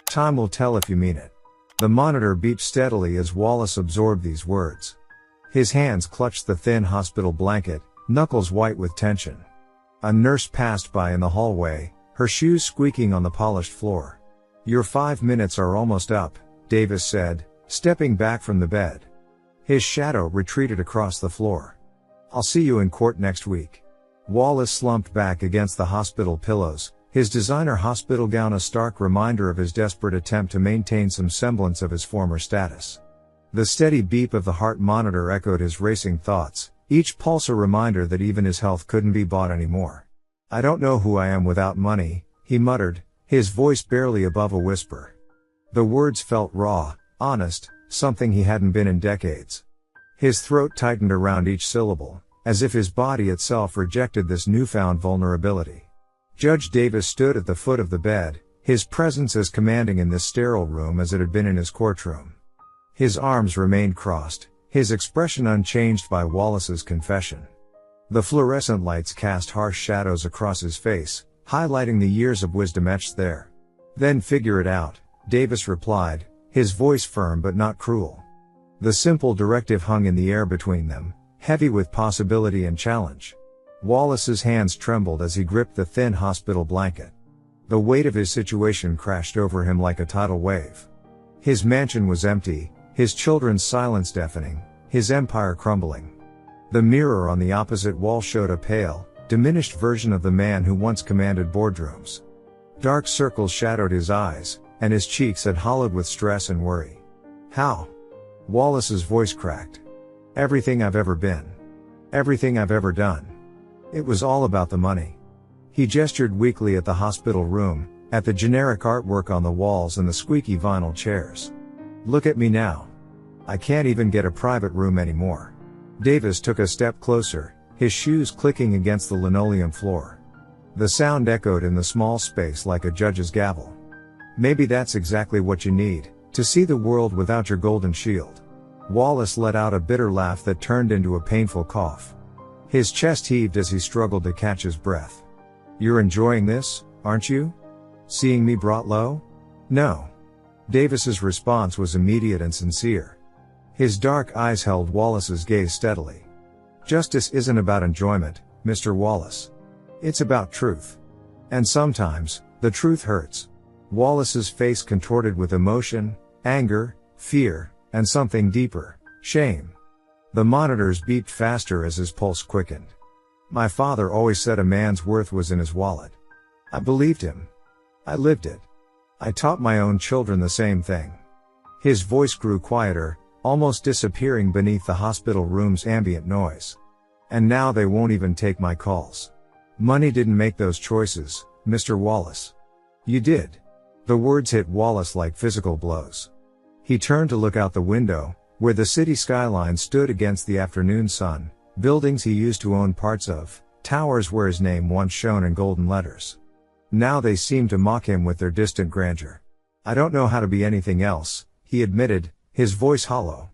Time will tell if you mean it. The monitor beeped steadily as Wallace absorbed these words. His hands clutched the thin hospital blanket, knuckles white with tension. A nurse passed by in the hallway, her shoes squeaking on the polished floor. Your 5 minutes are almost up, Davis said, stepping back from the bed. His shadow retreated across the floor. I'll see you in court next week. Wallace slumped back against the hospital pillows, his designer hospital gown a stark reminder of his desperate attempt to maintain some semblance of his former status. The steady beep of the heart monitor echoed his racing thoughts, each pulse a reminder that even his health couldn't be bought anymore. I don't know who I am without money, he muttered, his voice barely above a whisper. The words felt raw, honest, something he hadn't been in decades. His throat tightened around each syllable, as if his body itself rejected this newfound vulnerability. Judge Davis stood at the foot of the bed, his presence as commanding in this sterile room as it had been in his courtroom. His arms remained crossed, his expression unchanged by Wallace's confession. The fluorescent lights cast harsh shadows across his face, highlighting the years of wisdom etched there. Then figure it out, Davis replied, his voice firm but not cruel. The simple directive hung in the air between them, heavy with possibility and challenge. Wallace's hands trembled as he gripped the thin hospital blanket. The weight of his situation crashed over him like a tidal wave. His mansion was empty, his children's silence deafening, his empire crumbling. The mirror on the opposite wall showed a pale, diminished version of the man who once commanded boardrooms. Dark circles shadowed his eyes, and his cheeks had hollowed with stress and worry. How? Wallace's voice cracked. Everything I've ever been. Everything I've ever done. It was all about the money. He gestured weakly at the hospital room, at the generic artwork on the walls and the squeaky vinyl chairs. Look at me now. I can't even get a private room anymore. Davis took a step closer, his shoes clicking against the linoleum floor. The sound echoed in the small space like a judge's gavel. Maybe that's exactly what you need, to see the world without your golden shield. Wallace let out a bitter laugh that turned into a painful cough. His chest heaved as he struggled to catch his breath. You're enjoying this, aren't you? Seeing me brought low? No. Davis's response was immediate and sincere. His dark eyes held Wallace's gaze steadily. Justice isn't about enjoyment, Mr. Wallace. It's about truth. And sometimes, the truth hurts. Wallace's face contorted with emotion, anger, fear, and something deeper, shame. The monitors beeped faster as his pulse quickened. My father always said a man's worth was in his wallet. I believed him. I lived it. I taught my own children the same thing. His voice grew quieter, almost disappearing beneath the hospital room's ambient noise. And now they won't even take my calls. Money didn't make those choices, Mr. Wallace. You did. The words hit Wallace like physical blows. He turned to look out the window, where the city skyline stood against the afternoon sun, buildings he used to own parts of, towers where his name once shone in golden letters. Now they seemed to mock him with their distant grandeur. I don't know how to be anything else, he admitted, his voice hollow.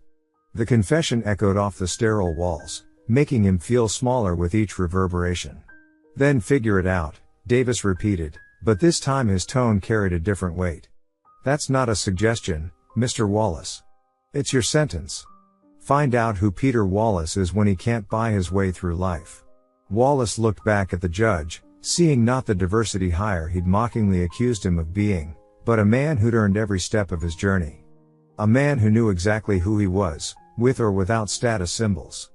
The confession echoed off the sterile walls, making him feel smaller with each reverberation. Then figure it out, Davis repeated, but this time his tone carried a different weight. That's not a suggestion, Mr. Wallace. It's your sentence. Find out who Peter Wallace is when he can't buy his way through life. Wallace looked back at the judge, seeing not the diversity hire he'd mockingly accused him of being, but a man who'd earned every step of his journey. A man who knew exactly who he was, with or without status symbols.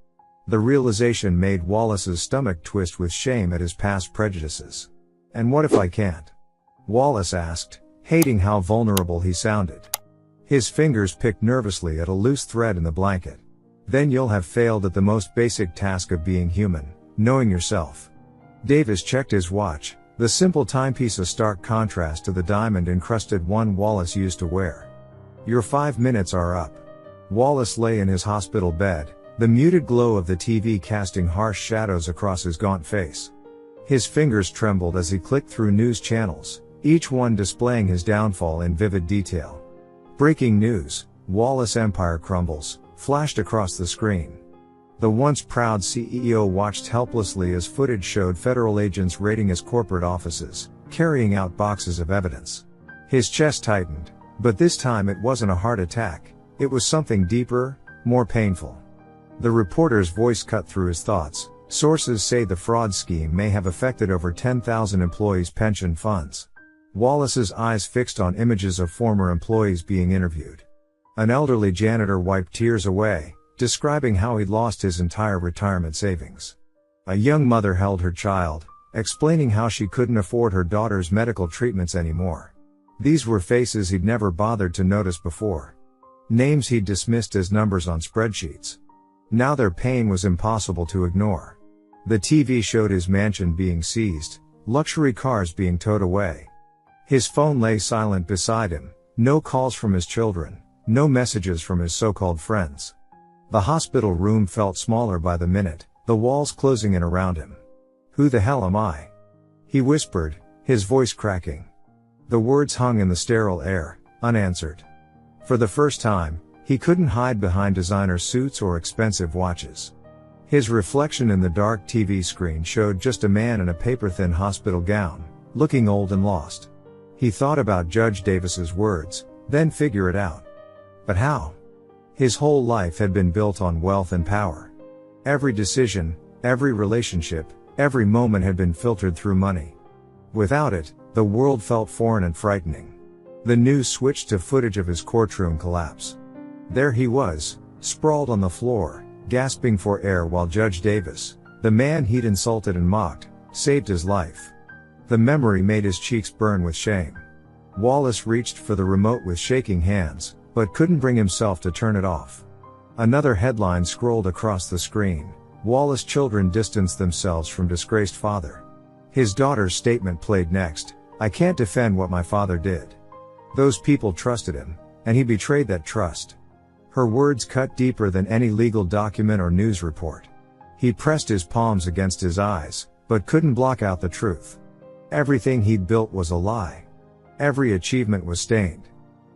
The realization made Wallace's stomach twist with shame at his past prejudices. And what if I can't? Wallace asked, hating how vulnerable he sounded. His fingers picked nervously at a loose thread in the blanket. Then you'll have failed at the most basic task of being human, knowing yourself. Davis checked his watch, the simple timepiece a stark contrast to the diamond-encrusted one Wallace used to wear. Your 5 minutes are up. Wallace lay in his hospital bed, the muted glow of the TV casting harsh shadows across his gaunt face. His fingers trembled as he clicked through news channels, each one displaying his downfall in vivid detail. Breaking news, Wallace Empire crumbles, flashed across the screen. The once proud CEO watched helplessly as footage showed federal agents raiding his corporate offices, carrying out boxes of evidence. His chest tightened, but this time it wasn't a heart attack, it was something deeper, more painful. The reporter's voice cut through his thoughts. Sources say the fraud scheme may have affected over 10,000 employees' pension funds. Wallace's eyes fixed on images of former employees being interviewed. An elderly janitor wiped tears away, describing how he'd lost his entire retirement savings. A young mother held her child, explaining how she couldn't afford her daughter's medical treatments anymore. These were faces he'd never bothered to notice before. Names he'd dismissed as numbers on spreadsheets. Now their pain was impossible to ignore. The TV showed his mansion being seized, luxury cars being towed away. His phone lay silent beside him, no calls from his children, no messages from his so-called friends. The hospital room felt smaller by the minute, the walls closing in around him. Who the hell am I? He whispered, his voice cracking. The words hung in the sterile air, unanswered. For the first time, he couldn't hide behind designer suits or expensive watches. His reflection in the dark TV screen showed just a man in a paper-thin hospital gown, looking old and lost. He thought about Judge Davis's words, then figure it out. But how? His whole life had been built on wealth and power. Every decision, every relationship, every moment had been filtered through money. Without it, the world felt foreign and frightening. The news switched to footage of his courtroom collapse. There he was, sprawled on the floor, gasping for air while Judge Davis, the man he'd insulted and mocked, saved his life. The memory made his cheeks burn with shame. Wallace reached for the remote with shaking hands, but couldn't bring himself to turn it off. Another headline scrolled across the screen. Wallace children distance themselves from disgraced father. His daughter's statement played next. I can't defend what my father did. Those people trusted him, and he betrayed that trust. Her words cut deeper than any legal document or news report. He pressed his palms against his eyes, but couldn't block out the truth. Everything he'd built was a lie. Every achievement was stained.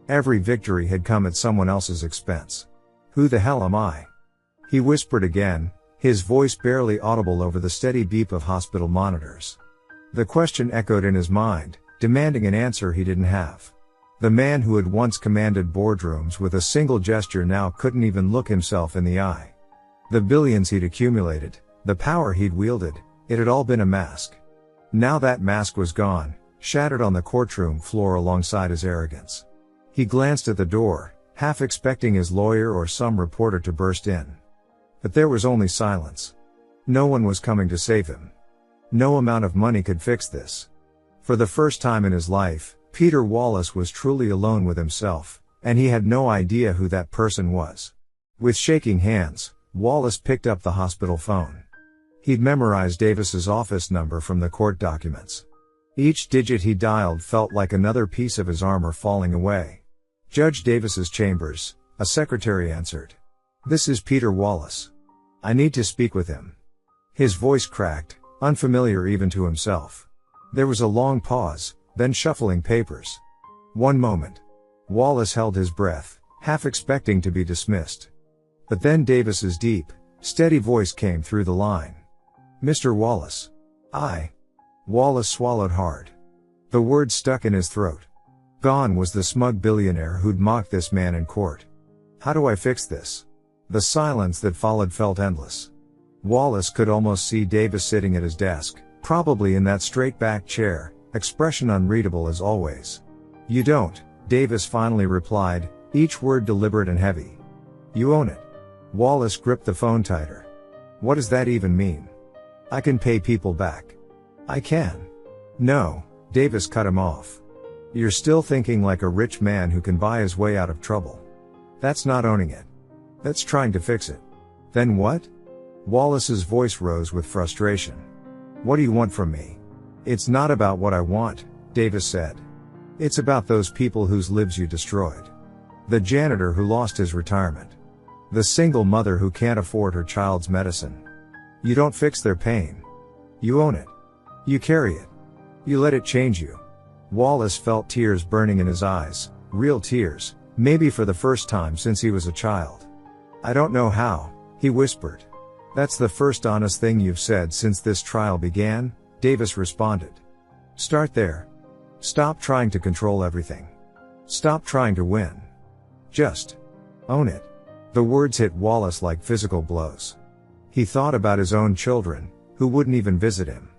Every victory had come at someone else's expense. Who the hell am I? He whispered again, his voice barely audible over the steady beep of hospital monitors. The question echoed in his mind, demanding an answer he didn't have. The man who had once commanded boardrooms with a single gesture now couldn't even look himself in the eye. The billions he'd accumulated, the power he'd wielded, it had all been a mask. Now that mask was gone, shattered on the courtroom floor alongside his arrogance. He glanced at the door, half expecting his lawyer or some reporter to burst in. But there was only silence. No one was coming to save him. No amount of money could fix this. For the first time in his life, Peter Wallace was truly alone with himself, and he had no idea who that person was. With shaking hands, Wallace picked up the hospital phone. He'd memorized Davis's office number from the court documents. Each digit he dialed felt like another piece of his armor falling away. Judge Davis's chambers, a secretary answered. This is Peter Wallace. I need to speak with him. His voice cracked, unfamiliar even to himself. There was a long pause, then shuffling papers. One moment. Wallace held his breath, half expecting to be dismissed. But then Davis's deep, steady voice came through the line. Mr. Wallace. Wallace swallowed hard. The words stuck in his throat. Gone was the smug billionaire who'd mocked this man in court. How do I fix this? The silence that followed felt endless. Wallace could almost see Davis sitting at his desk, probably in that straight-back chair, expression unreadable as always. You don't, Davis finally replied, each word deliberate and heavy. You own it. Wallace gripped the phone tighter. What does that even mean? I can pay people back. I can. No, Davis cut him off. You're still thinking like a rich man who can buy his way out of trouble. That's not owning it. That's trying to fix it. Then what? Wallace's voice rose with frustration. What do you want from me? It's not about what I want, Davis said. It's about those people whose lives you destroyed. The janitor who lost his retirement. The single mother who can't afford her child's medicine. You don't fix their pain. You own it. You carry it. You let it change you. Wallace felt tears burning in his eyes, real tears, maybe for the first time since he was a child. I don't know how, he whispered. That's the first honest thing you've said since this trial began, Davis responded. Start there. Stop trying to control everything. Stop trying to win. Just own it. The words hit Wallace like physical blows. He thought about his own children, who wouldn't even visit him.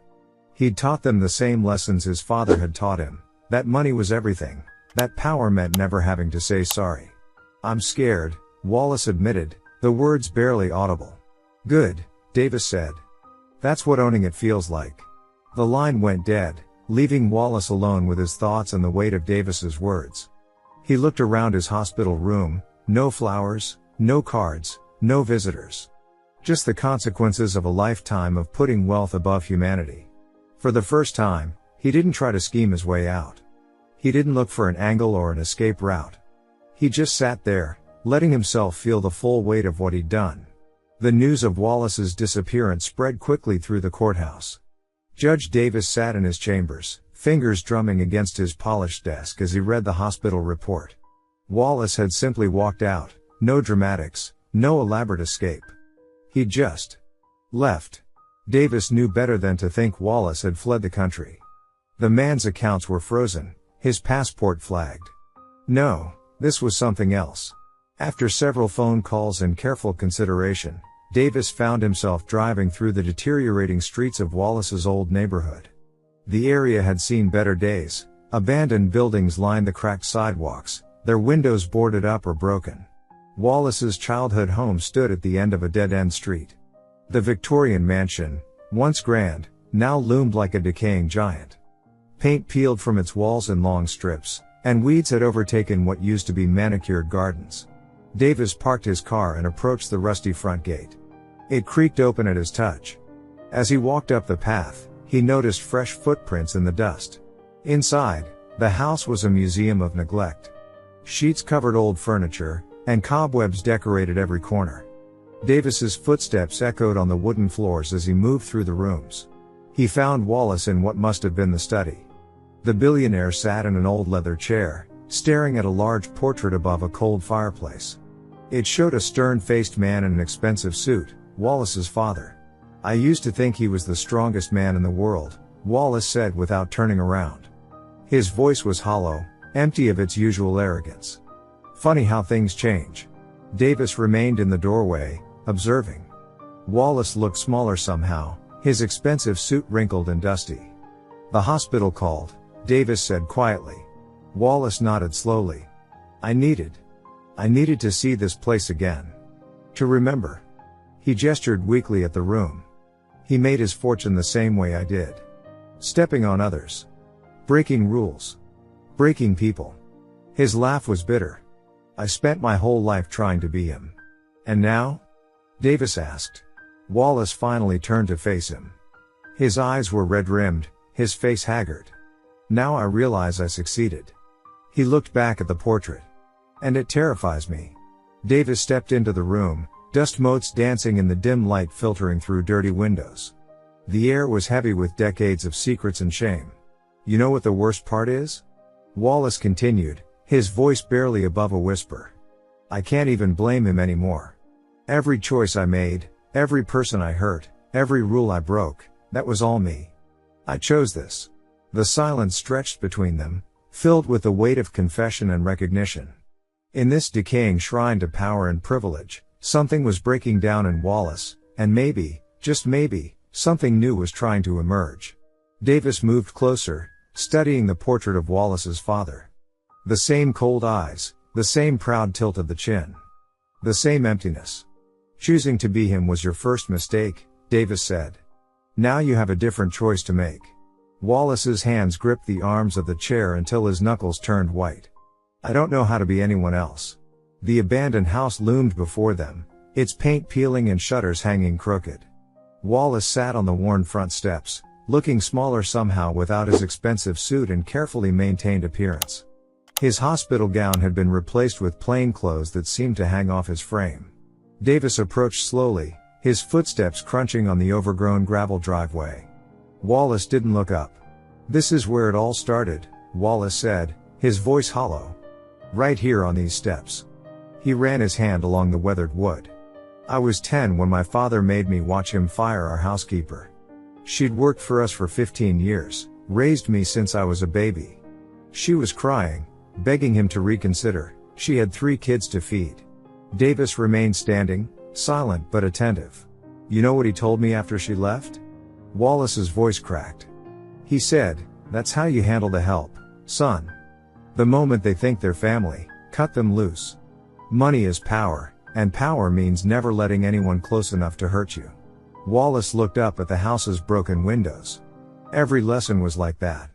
He'd taught them the same lessons his father had taught him, that money was everything, that power meant never having to say sorry. I'm scared, Wallace admitted, the words barely audible. Good, Davis said. That's what owning it feels like. The line went dead, leaving Wallace alone with his thoughts and the weight of Davis's words. He looked around his hospital room, no flowers, no cards, no visitors. Just the consequences of a lifetime of putting wealth above humanity. For the first time, he didn't try to scheme his way out. He didn't look for an angle or an escape route. He just sat there, letting himself feel the full weight of what he'd done. The news of Wallace's disappearance spread quickly through the courthouse. Judge Davis sat in his chambers, fingers drumming against his polished desk as he read the hospital report. Wallace had simply walked out, no dramatics, no elaborate escape. He'd just left. Davis knew better than to think Wallace had fled the country. The man's accounts were frozen, his passport flagged. No, this was something else. After several phone calls and careful consideration, Davis found himself driving through the deteriorating streets of Wallace's old neighborhood. The area had seen better days. Abandoned buildings lined the cracked sidewalks, their windows boarded up or broken. Wallace's childhood home stood at the end of a dead-end street. The Victorian mansion, once grand, now loomed like a decaying giant. Paint peeled from its walls in long strips, and weeds had overtaken what used to be manicured gardens. Davis parked his car and approached the rusty front gate. It creaked open at his touch. As he walked up the path, he noticed fresh footprints in the dust. Inside, the house was a museum of neglect. Sheets covered old furniture, and cobwebs decorated every corner. Davis's footsteps echoed on the wooden floors as he moved through the rooms. He found Wallace in what must have been the study. The billionaire sat in an old leather chair, staring at a large portrait above a cold fireplace. It showed a stern-faced man in an expensive suit, Wallace's father. I used to think he was the strongest man in the world, Wallace said without turning around. His voice was hollow, empty of its usual arrogance. Funny how things change. Davis remained in the doorway, observing. Wallace looked smaller somehow, his expensive suit wrinkled and dusty. The hospital called, Davis said quietly. Wallace nodded slowly. I needed to see this place again. To remember. He gestured weakly at the room. He made his fortune the same way I did. Stepping on others. Breaking rules. Breaking people. His laugh was bitter. I spent my whole life trying to be him. And now? Davis asked. Wallace finally turned to face him. His eyes were red-rimmed, his face haggard. Now I realize I succeeded. He looked back at the portrait. And it terrifies me. Davis stepped into the room, dust motes dancing in the dim light filtering through dirty windows. The air was heavy with decades of secrets and shame. You know what the worst part is? Wallace continued, his voice barely above a whisper. I can't even blame him anymore. Every choice I made, every person I hurt, every rule I broke, that was all me. I chose this. The silence stretched between them, filled with the weight of confession and recognition. In this decaying shrine to power and privilege, something was breaking down in Wallace, and maybe, just maybe, something new was trying to emerge. Davis moved closer, studying the portrait of Wallace's father. The same cold eyes, the same proud tilt of the chin. The same emptiness. Choosing to be him was your first mistake, Davis said. Now you have a different choice to make. Wallace's hands gripped the arms of the chair until his knuckles turned white. I don't know how to be anyone else. The abandoned house loomed before them, its paint peeling and shutters hanging crooked. Wallace sat on the worn front steps, looking smaller somehow without his expensive suit and carefully maintained appearance. His hospital gown had been replaced with plain clothes that seemed to hang off his frame. Davis approached slowly, his footsteps crunching on the overgrown gravel driveway. Wallace didn't look up. This is where it all started, Wallace said, his voice hollow. Right here on these steps. He ran his hand along the weathered wood. I was 10 when my father made me watch him fire our housekeeper. She'd worked for us for 15 years, raised me since I was a baby. She was crying, begging him to reconsider. She had 3 kids to feed. Davis remained standing, silent but attentive. You know what he told me after she left? Wallace's voice cracked. He said, that's how you handle the help, son. The moment they think they're family, cut them loose. Money is power, and power means never letting anyone close enough to hurt you. Wallace looked up at the house's broken windows. Every lesson was like that.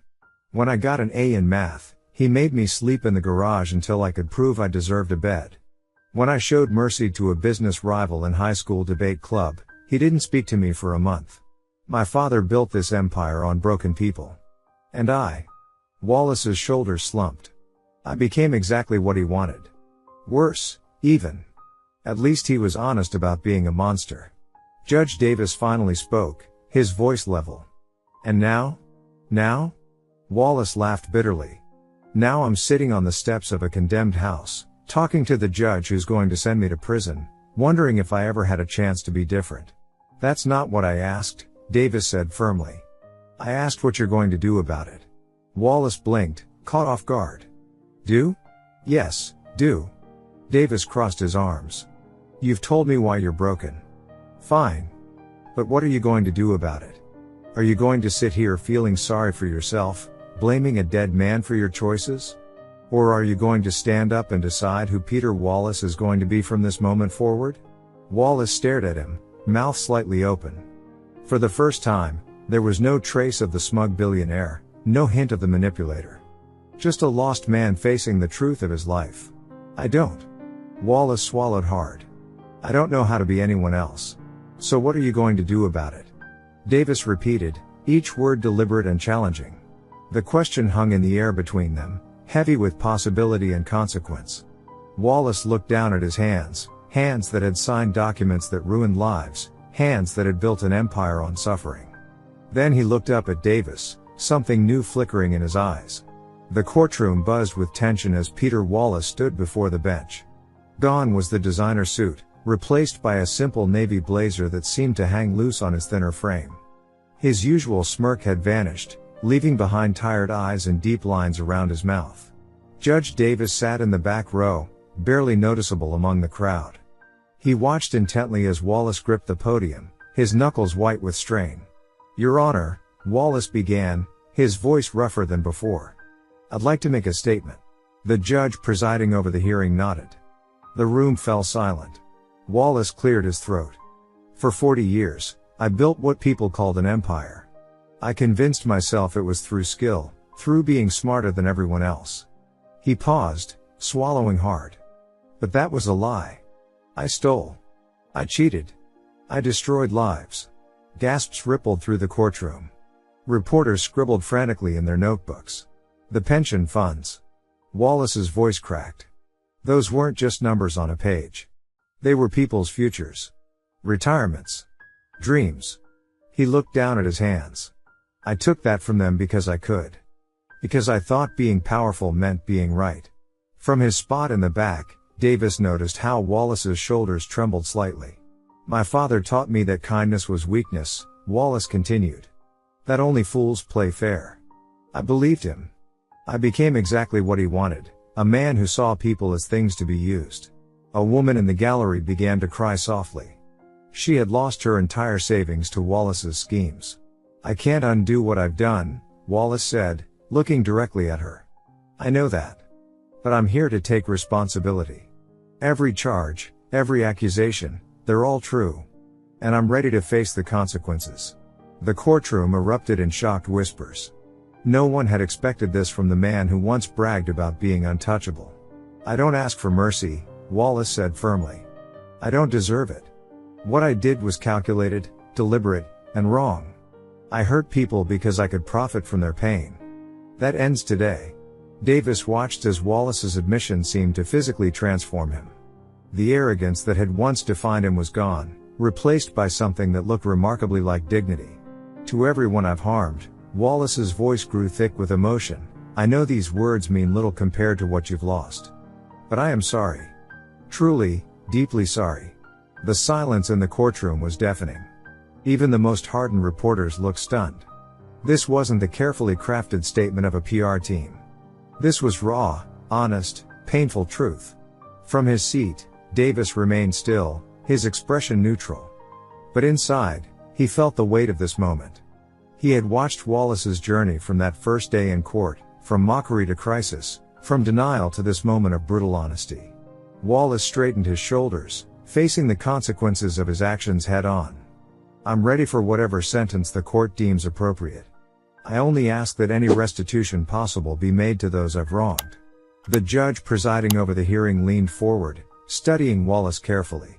When I got an A in math, he made me sleep in the garage until I could prove I deserved a bed. When I showed mercy to a business rival in high school debate club, he didn't speak to me for a month. My father built this empire on broken people. And Wallace's shoulders slumped. I became exactly what he wanted. Worse, even. At least he was honest about being a monster. Judge Davis finally spoke, his voice level. And now? Now? Wallace laughed bitterly. Now I'm sitting on the steps of a condemned house, talking to the judge who's going to send me to prison, wondering if I ever had a chance to be different. That's not what I asked, Davis said firmly. I asked what you're going to do about it. Wallace blinked, caught off guard. Do? Yes, do. Davis crossed his arms. You've told me why you're broken. Fine. But what are you going to do about it? Are you going to sit here feeling sorry for yourself, blaming a dead man for your choices? Or are you going to stand up and decide who Peter Wallace is going to be from this moment forward? Wallace stared at him, mouth slightly open. For the first time, there was no trace of the smug billionaire, no hint of the manipulator. Just a lost man facing the truth of his life. I don't. Wallace swallowed hard. I don't know how to be anyone else. So what are you going to do about it? Davis repeated, each word deliberate and challenging. The question hung in the air between them, heavy with possibility and consequence. Wallace looked down at his hands, hands that had signed documents that ruined lives, hands that had built an empire on suffering. Then he looked up at Davis, something new flickering in his eyes. The courtroom buzzed with tension as Peter Wallace stood before the bench. Gone was the designer suit, replaced by a simple navy blazer that seemed to hang loose on his thinner frame. His usual smirk had vanished, leaving behind tired eyes and deep lines around his mouth. Judge Davis sat in the back row, barely noticeable among the crowd. He watched intently as Wallace gripped the podium, his knuckles white with strain. Your Honor, Wallace began, his voice rougher than before. I'd like to make a statement. The judge presiding over the hearing nodded. The room fell silent. Wallace cleared his throat. For 40 years, I built what people called an empire. I convinced myself it was through skill, through being smarter than everyone else. He paused, swallowing hard. But that was a lie. I stole. I cheated. I destroyed lives. Gasps rippled through the courtroom. Reporters scribbled frantically in their notebooks. The pension funds. Wallace's voice cracked. Those weren't just numbers on a page. They were people's futures. Retirements. Dreams. He looked down at his hands. I took that from them because I could. Because I thought being powerful meant being right. From his spot in the back, Davis noticed how Wallace's shoulders trembled slightly. My father taught me that kindness was weakness, Wallace continued. That only fools play fair. I believed him. I became exactly what he wanted, a man who saw people as things to be used. A woman in the gallery began to cry softly. She had lost her entire savings to Wallace's schemes. I can't undo what I've done, Wallace said, looking directly at her. I know that. But I'm here to take responsibility. Every charge, every accusation, They're all true. And I'm ready to face the consequences. The courtroom erupted in shocked whispers. No one had expected this from the man who once bragged about being untouchable. I don't ask for mercy, Wallace said firmly. I don't deserve it. What I did was calculated, deliberate, and wrong. I hurt people because I could profit from their pain. That ends today. Davis watched as Wallace's admission seemed to physically transform him. The arrogance that had once defined him was gone, replaced by something that looked remarkably like dignity. To everyone I've harmed, Wallace's voice grew thick with emotion. I know these words mean little compared to what you've lost. But I am sorry. Truly, deeply sorry. The silence in the courtroom was deafening. Even the most hardened reporters looked stunned. This wasn't the carefully crafted statement of a PR team. This was raw, honest, painful truth. From his seat, Davis remained still, his expression neutral. But inside, he felt the weight of this moment. He had watched Wallace's journey from that first day in court, from mockery to crisis, from denial to this moment of brutal honesty. Wallace straightened his shoulders, facing the consequences of his actions head on. I'm ready for whatever sentence the court deems appropriate. I only ask that any restitution possible be made to those I've wronged. The judge presiding over the hearing leaned forward, studying Wallace carefully.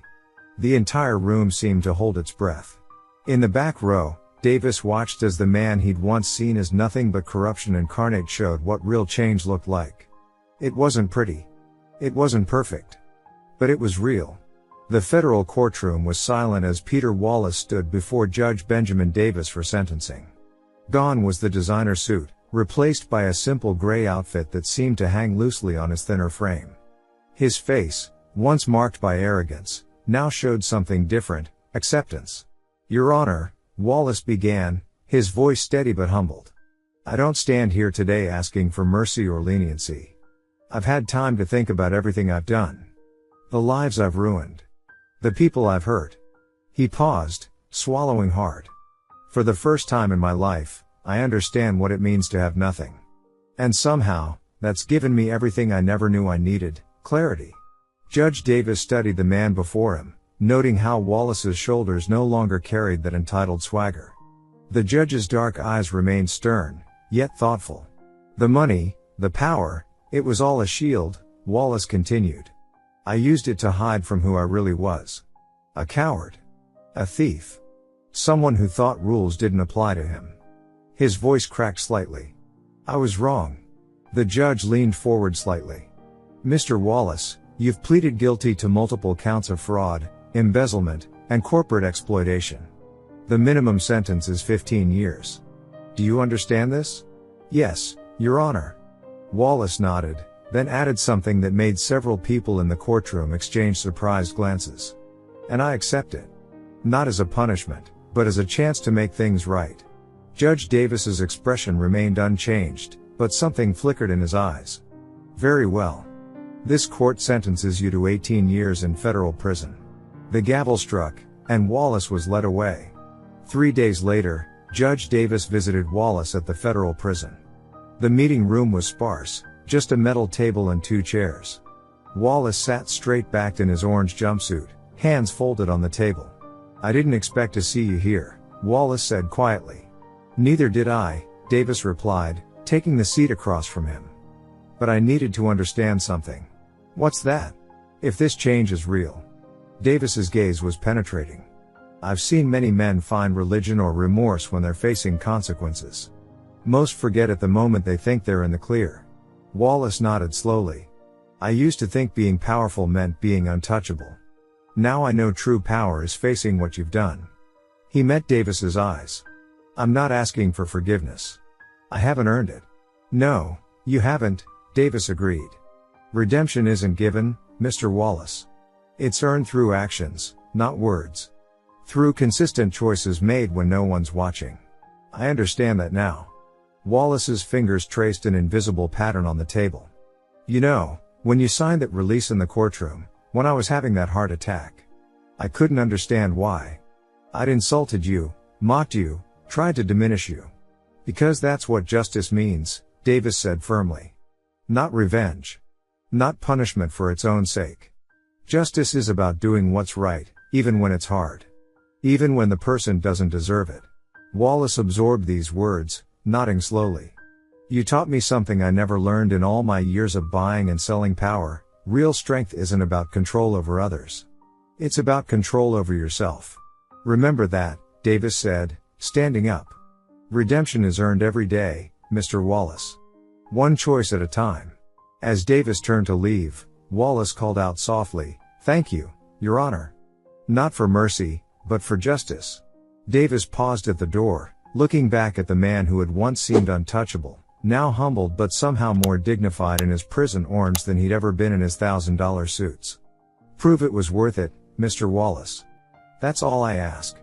The entire room seemed to hold its breath. In the back row, Davis watched as the man he'd once seen as nothing but corruption incarnate showed what real change looked like. It wasn't pretty. It wasn't perfect. But it was real. The federal courtroom was silent as Peter Wallace stood before Judge Benjamin Davis for sentencing. Gone was the designer suit, replaced by a simple gray outfit that seemed to hang loosely on his thinner frame. His face, once marked by arrogance, now showed something different, acceptance. Your Honor, Wallace began, his voice steady but humbled. I don't stand here today asking for mercy or leniency. I've had time to think about everything I've done. The lives I've ruined. The people I've hurt. He paused, swallowing hard. For the first time in my life, I understand what it means to have nothing. And somehow, that's given me everything I never knew I needed, clarity. Judge Davis studied the man before him, noting how Wallace's shoulders no longer carried that entitled swagger. The judge's dark eyes remained stern, yet thoughtful. The money, the power, it was all a shield, Wallace continued. I used it to hide from who I really was. A coward. A thief. Someone who thought rules didn't apply to him. His voice cracked slightly. I was wrong. The judge leaned forward slightly. Mr. Wallace, you've pleaded guilty to multiple counts of fraud, embezzlement, and corporate exploitation. The minimum sentence is 15 years. Do you understand this? Yes, Your Honor. Wallace nodded, then added something that made several people in the courtroom exchange surprised glances. And I accept it. Not as a punishment, but as a chance to make things right. Judge Davis's expression remained unchanged, but something flickered in his eyes. Very well. This court sentences you to 18 years in federal prison. The gavel struck, and Wallace was led away. 3 days later, Judge Davis visited Wallace at the federal prison. The meeting room was sparse, just a metal table and 2 chairs. Wallace sat straight-backed in his orange jumpsuit, hands folded on the table. I didn't expect to see you here, Wallace said quietly. Neither did I, Davis replied, taking the seat across from him. But I needed to understand something. What's that? If this change is real. Davis's gaze was penetrating. I've seen many men find religion or remorse when they're facing consequences. Most forget at the moment they think they're in the clear. Wallace nodded slowly. I used to think being powerful meant being untouchable. Now I know true power is facing what you've done. He met Davis's eyes. I'm not asking for forgiveness. I haven't earned it. No, you haven't, Davis agreed. Redemption isn't given, Mr. Wallace. It's earned through actions, not words. Through consistent choices made when no one's watching. I understand that now. Wallace's fingers traced an invisible pattern on the table. You know, when you signed that release in the courtroom, when I was having that heart attack, I couldn't understand why. I'd insulted you, mocked you, tried to diminish you. Because that's what justice means, Davis said firmly. Not revenge. Not punishment for its own sake. Justice is about doing what's right, even when it's hard. Even when the person doesn't deserve it. Wallace absorbed these words, nodding slowly. You taught me something I never learned in all my years of buying and selling power. Real strength isn't about control over others. It's about control over yourself. Remember that, Davis said, standing up. Redemption is earned every day, Mr. Wallace. One choice at a time. As Davis turned to leave, Wallace called out softly, Thank you, Your Honor. Not for mercy, but for justice. Davis paused at the door, looking back at the man who had once seemed untouchable, now humbled but somehow more dignified in his prison orange than he'd ever been in his $1,000 suits. Prove it was worth it, Mr. Wallace. That's all I ask.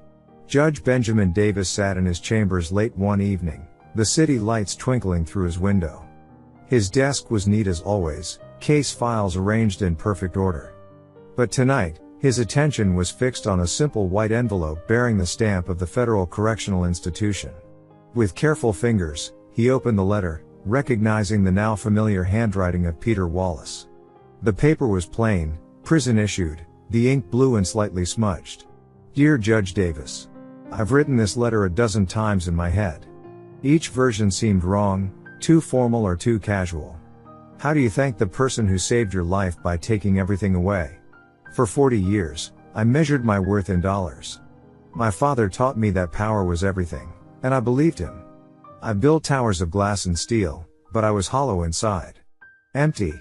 Judge Benjamin Davis sat in his chambers late one evening, the city lights twinkling through his window. His desk was neat as always, case files arranged in perfect order. But tonight, his attention was fixed on a simple white envelope bearing the stamp of the Federal Correctional Institution. With careful fingers, he opened the letter, recognizing the now familiar handwriting of Peter Wallace. The paper was plain, prison issued, the ink blue and slightly smudged. Dear Judge Davis. I've written this letter a dozen times in my head. Each version seemed wrong, too formal or too casual. How do you thank the person who saved your life by taking everything away? For 40 years, I measured my worth in dollars. My father taught me that power was everything, and I believed him. I built towers of glass and steel, but I was hollow inside. Empty.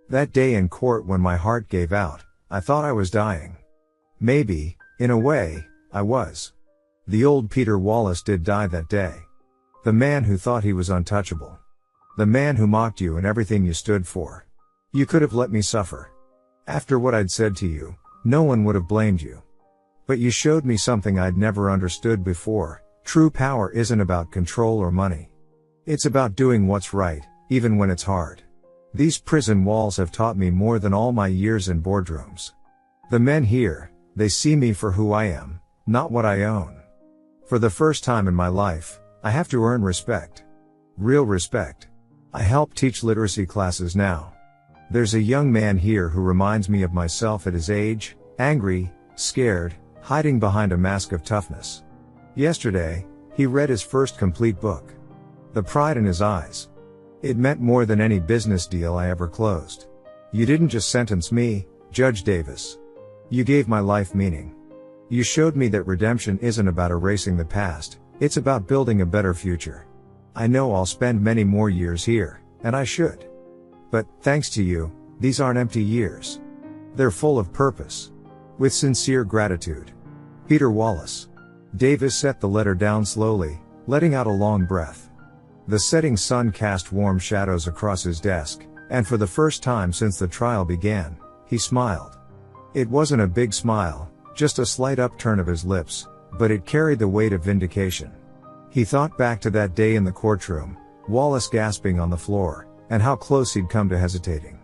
That day in court when my heart gave out, I thought I was dying. Maybe, in a way, I was. The old Peter Wallace did die that day. The man who thought he was untouchable. The man who mocked you and everything you stood for. You could have let me suffer. After what I'd said to you, no one would have blamed you. But you showed me something I'd never understood before. True power isn't about control or money. It's about doing what's right, even when it's hard. These prison walls have taught me more than all my years in boardrooms. The men here, they see me for who I am, not what I own. For the first time in my life, I have to earn respect. Real respect. I help teach literacy classes now. There's a young man here who reminds me of myself at his age, angry, scared, hiding behind a mask of toughness. Yesterday, he read his first complete book. The pride in his eyes. It meant more than any business deal I ever closed. You didn't just sentence me, Judge Davis. You gave my life meaning. You showed me that redemption isn't about erasing the past, it's about building a better future. I know I'll spend many more years here, and I should. But, thanks to you, these aren't empty years. They're full of purpose. With sincere gratitude. Peter Wallace. Davis set the letter down slowly, letting out a long breath. The setting sun cast warm shadows across his desk, and for the first time since the trial began, he smiled. It wasn't a big smile, just a slight upturn of his lips, but it carried the weight of vindication. He thought back to that day in the courtroom, Wallace gasping on the floor, and how close he'd come to hesitating.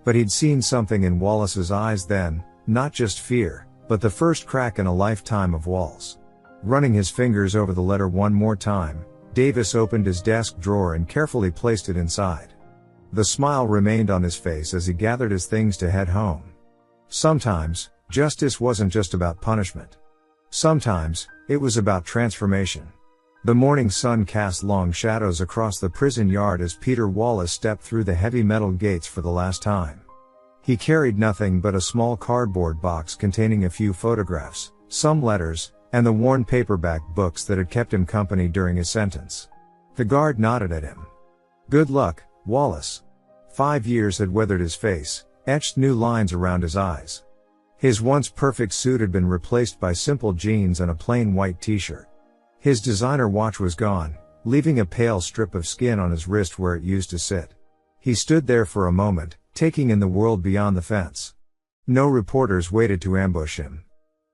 But he'd seen something in Wallace's eyes then, not just fear, but the first crack in a lifetime of walls. Running his fingers over the letter one more time, Davis opened his desk drawer and carefully placed it inside. The smile remained on his face as he gathered his things to head home. Sometimes, justice wasn't just about punishment. Sometimes, it was about transformation. The morning sun cast long shadows across the prison yard as Peter Wallace stepped through the heavy metal gates for the last time. He carried nothing but a small cardboard box containing a few photographs, some letters, and the worn paperback books that had kept him company during his sentence. The guard nodded at him. Good luck, Wallace. 5 years had weathered his face, etched new lines around his eyes. His once perfect suit had been replaced by simple jeans and a plain white t-shirt. His designer watch was gone, leaving a pale strip of skin on his wrist where it used to sit. He stood there for a moment, taking in the world beyond the fence. No reporters waited to ambush him.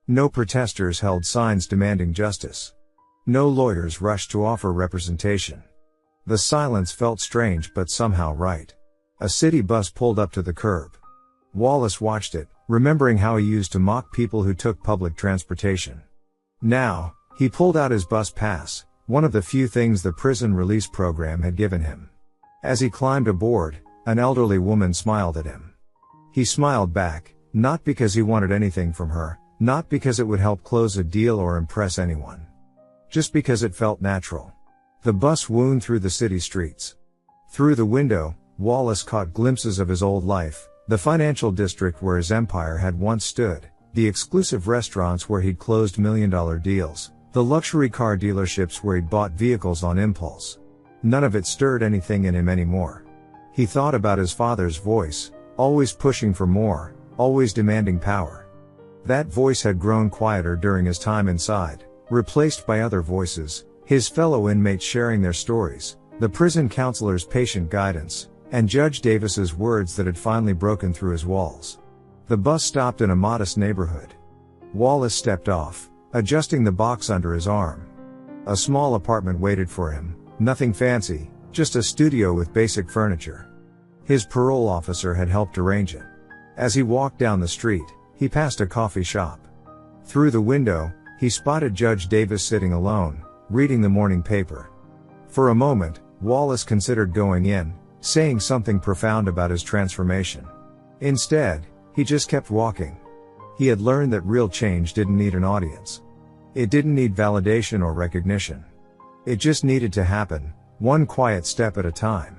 No protesters held signs demanding justice. No lawyers rushed to offer representation. The silence felt strange but somehow right. A city bus pulled up to the curb. Wallace watched it, remembering how he used to mock people who took public transportation. Now, he pulled out his bus pass, one of the few things the prison release program had given him. As he climbed aboard, an elderly woman smiled at him. He smiled back, not because he wanted anything from her, Not because it would help close a deal or impress anyone. Just because it felt natural. The bus wound through the city streets. Through the window, Wallace caught glimpses of his old life, the financial district where his empire had once stood, the exclusive restaurants where he'd closed million-dollar deals, the luxury car dealerships where he'd bought vehicles on impulse. None of it stirred anything in him anymore. He thought about his father's voice, always pushing for more, always demanding power. That voice had grown quieter during his time inside, replaced by other voices, his fellow inmates sharing their stories, the prison counselor's patient guidance, and Judge Davis's words that had finally broken through his walls. The bus stopped in a modest neighborhood. Wallace stepped off, adjusting the box under his arm. A small apartment waited for him, nothing fancy, just a studio with basic furniture. His parole officer had helped arrange it. As he walked down the street, he passed a coffee shop. Through the window, he spotted Judge Davis sitting alone, reading the morning paper. For a moment, Wallace considered going in, saying something profound about his transformation. Instead, he just kept walking. He had learned that real change didn't need an audience. It didn't need validation or recognition. It just needed to happen, one quiet step at a time.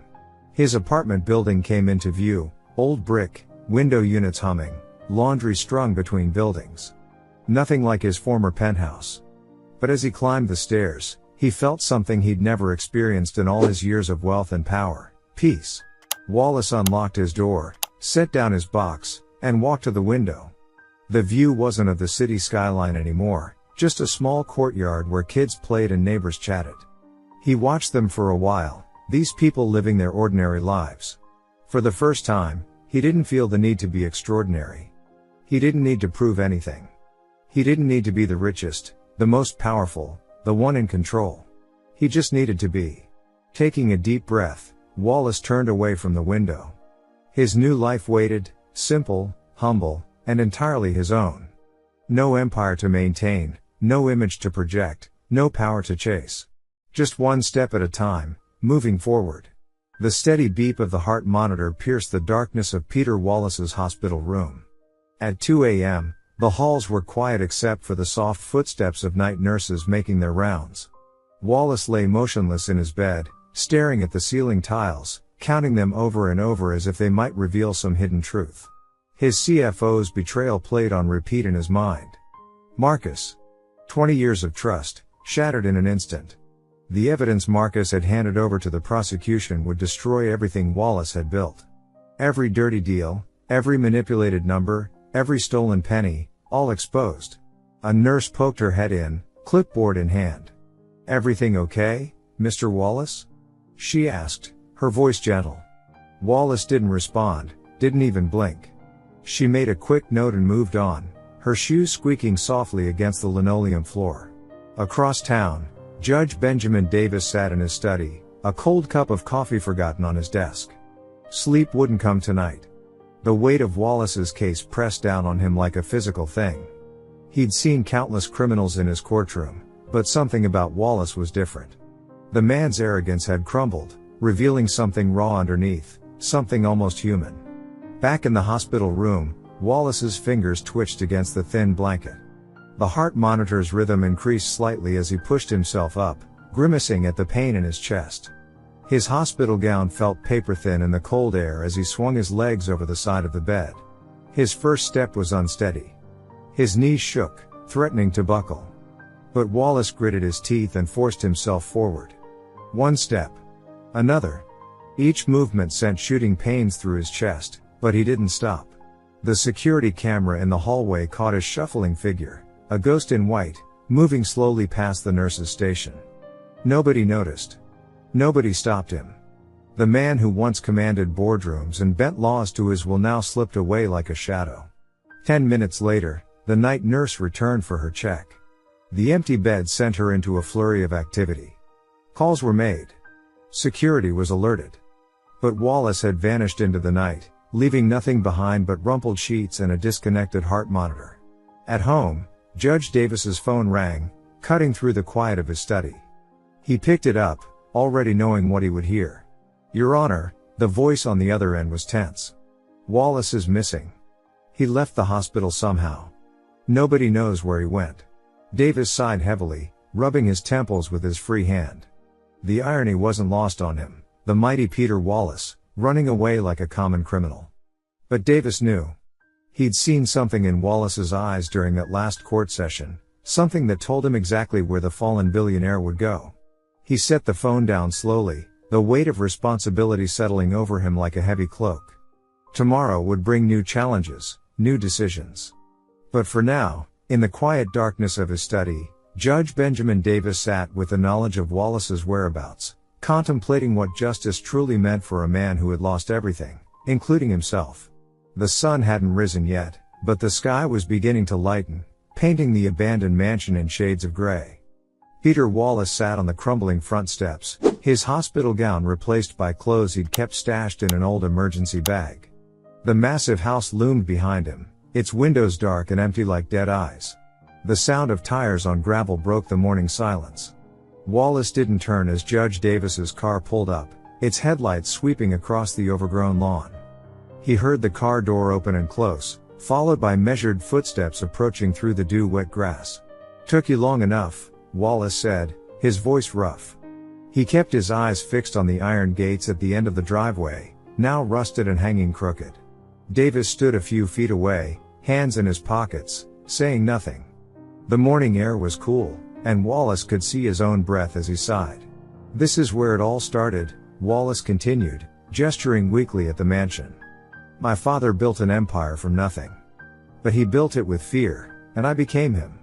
His apartment building came into view, old brick, window units humming, laundry strung between buildings. Nothing like his former penthouse. But as he climbed the stairs, he felt something he'd never experienced in all his years of wealth and power: peace. Wallace unlocked his door, set down his box, and walked to the window. The view wasn't of the city skyline anymore, just a small courtyard where kids played and neighbors chatted. He watched them for a while, these people living their ordinary lives. For the first time, he didn't feel the need to be extraordinary. He didn't need to prove anything. He didn't need to be the richest, the most powerful, the one in control. He just needed to be. Taking a deep breath, Wallace turned away from the window. His new life waited, simple, humble, and entirely his own. No empire to maintain, no image to project, no power to chase. Just one step at a time, moving forward. The steady beep of the heart monitor pierced the darkness of Peter Wallace's hospital room. At 2 a.m., the halls were quiet except for the soft footsteps of night nurses making their rounds. Wallace lay motionless in his bed, staring at the ceiling tiles, counting them over and over as if they might reveal some hidden truth. His CFO's betrayal played on repeat in his mind. Marcus. 20 years of trust, shattered in an instant. The evidence Marcus had handed over to the prosecution would destroy everything Wallace had built. Every dirty deal, every manipulated number, every stolen penny, all exposed. A nurse poked her head in, clipboard in hand. "Everything okay, Mr. Wallace?" she asked, her voice gentle. Wallace didn't respond, didn't even blink. She made a quick note and moved on, her shoes squeaking softly against the linoleum floor. Across town, Judge Benjamin Davis sat in his study, a cold cup of coffee forgotten on his desk. Sleep wouldn't come tonight. The weight of Wallace's case pressed down on him like a physical thing. He'd seen countless criminals in his courtroom, but something about Wallace was different. The man's arrogance had crumbled, revealing something raw underneath, something almost human. Back in the hospital room, Wallace's fingers twitched against the thin blanket. The heart monitor's rhythm increased slightly as he pushed himself up, grimacing at the pain in his chest. His hospital gown felt paper-thin in the cold air as he swung his legs over the side of the bed. His first step was unsteady. His knees shook, threatening to buckle. But Wallace gritted his teeth and forced himself forward. One step. Another. Each movement sent shooting pains through his chest, but he didn't stop. The security camera in the hallway caught his shuffling figure, a ghost in white, moving slowly past the nurse's station. Nobody noticed. Nobody stopped him. The man who once commanded boardrooms and bent laws to his will now slipped away like a shadow. 10 minutes later, the night nurse returned for her check. The empty bed sent her into a flurry of activity. Calls were made. Security was alerted. But Wallace had vanished into the night, leaving nothing behind but rumpled sheets and a disconnected heart monitor. At home, Judge Davis's phone rang, cutting through the quiet of his study. He picked it up, already knowing what he would hear. "Your Honor," the voice on the other end was tense. "Wallace is missing. He left the hospital somehow." Nobody knows where he went. Davis sighed heavily, rubbing his temples with his free hand. The irony wasn't lost on him, the mighty Peter Wallace, running away like a common criminal. But Davis knew. He'd seen something in Wallace's eyes during that last court session, something that told him exactly where the fallen billionaire would go. He set the phone down slowly, the weight of responsibility settling over him like a heavy cloak. Tomorrow would bring new challenges, new decisions. But for now, in the quiet darkness of his study, Judge Benjamin Davis sat with the knowledge of Wallace's whereabouts, contemplating what justice truly meant for a man who had lost everything, including himself. The sun hadn't risen yet, but the sky was beginning to lighten, painting the abandoned mansion in shades of gray. Peter Wallace sat on the crumbling front steps, his hospital gown replaced by clothes he'd kept stashed in an old emergency bag. The massive house loomed behind him, its windows dark and empty like dead eyes. The sound of tires on gravel broke the morning silence. Wallace didn't turn as Judge Davis's car pulled up, its headlights sweeping across the overgrown lawn. He heard the car door open and close, followed by measured footsteps approaching through the dew-wet grass. "Took you long enough," Wallace said, his voice rough. He kept his eyes fixed on the iron gates at the end of the driveway, now rusted and hanging crooked. Davis stood a few feet away, hands in his pockets, saying nothing. The morning air was cool, and Wallace could see his own breath as he sighed. "This is where it all started," Wallace continued, gesturing weakly at the mansion. "My father built an empire from nothing. But he built it with fear, and I became him."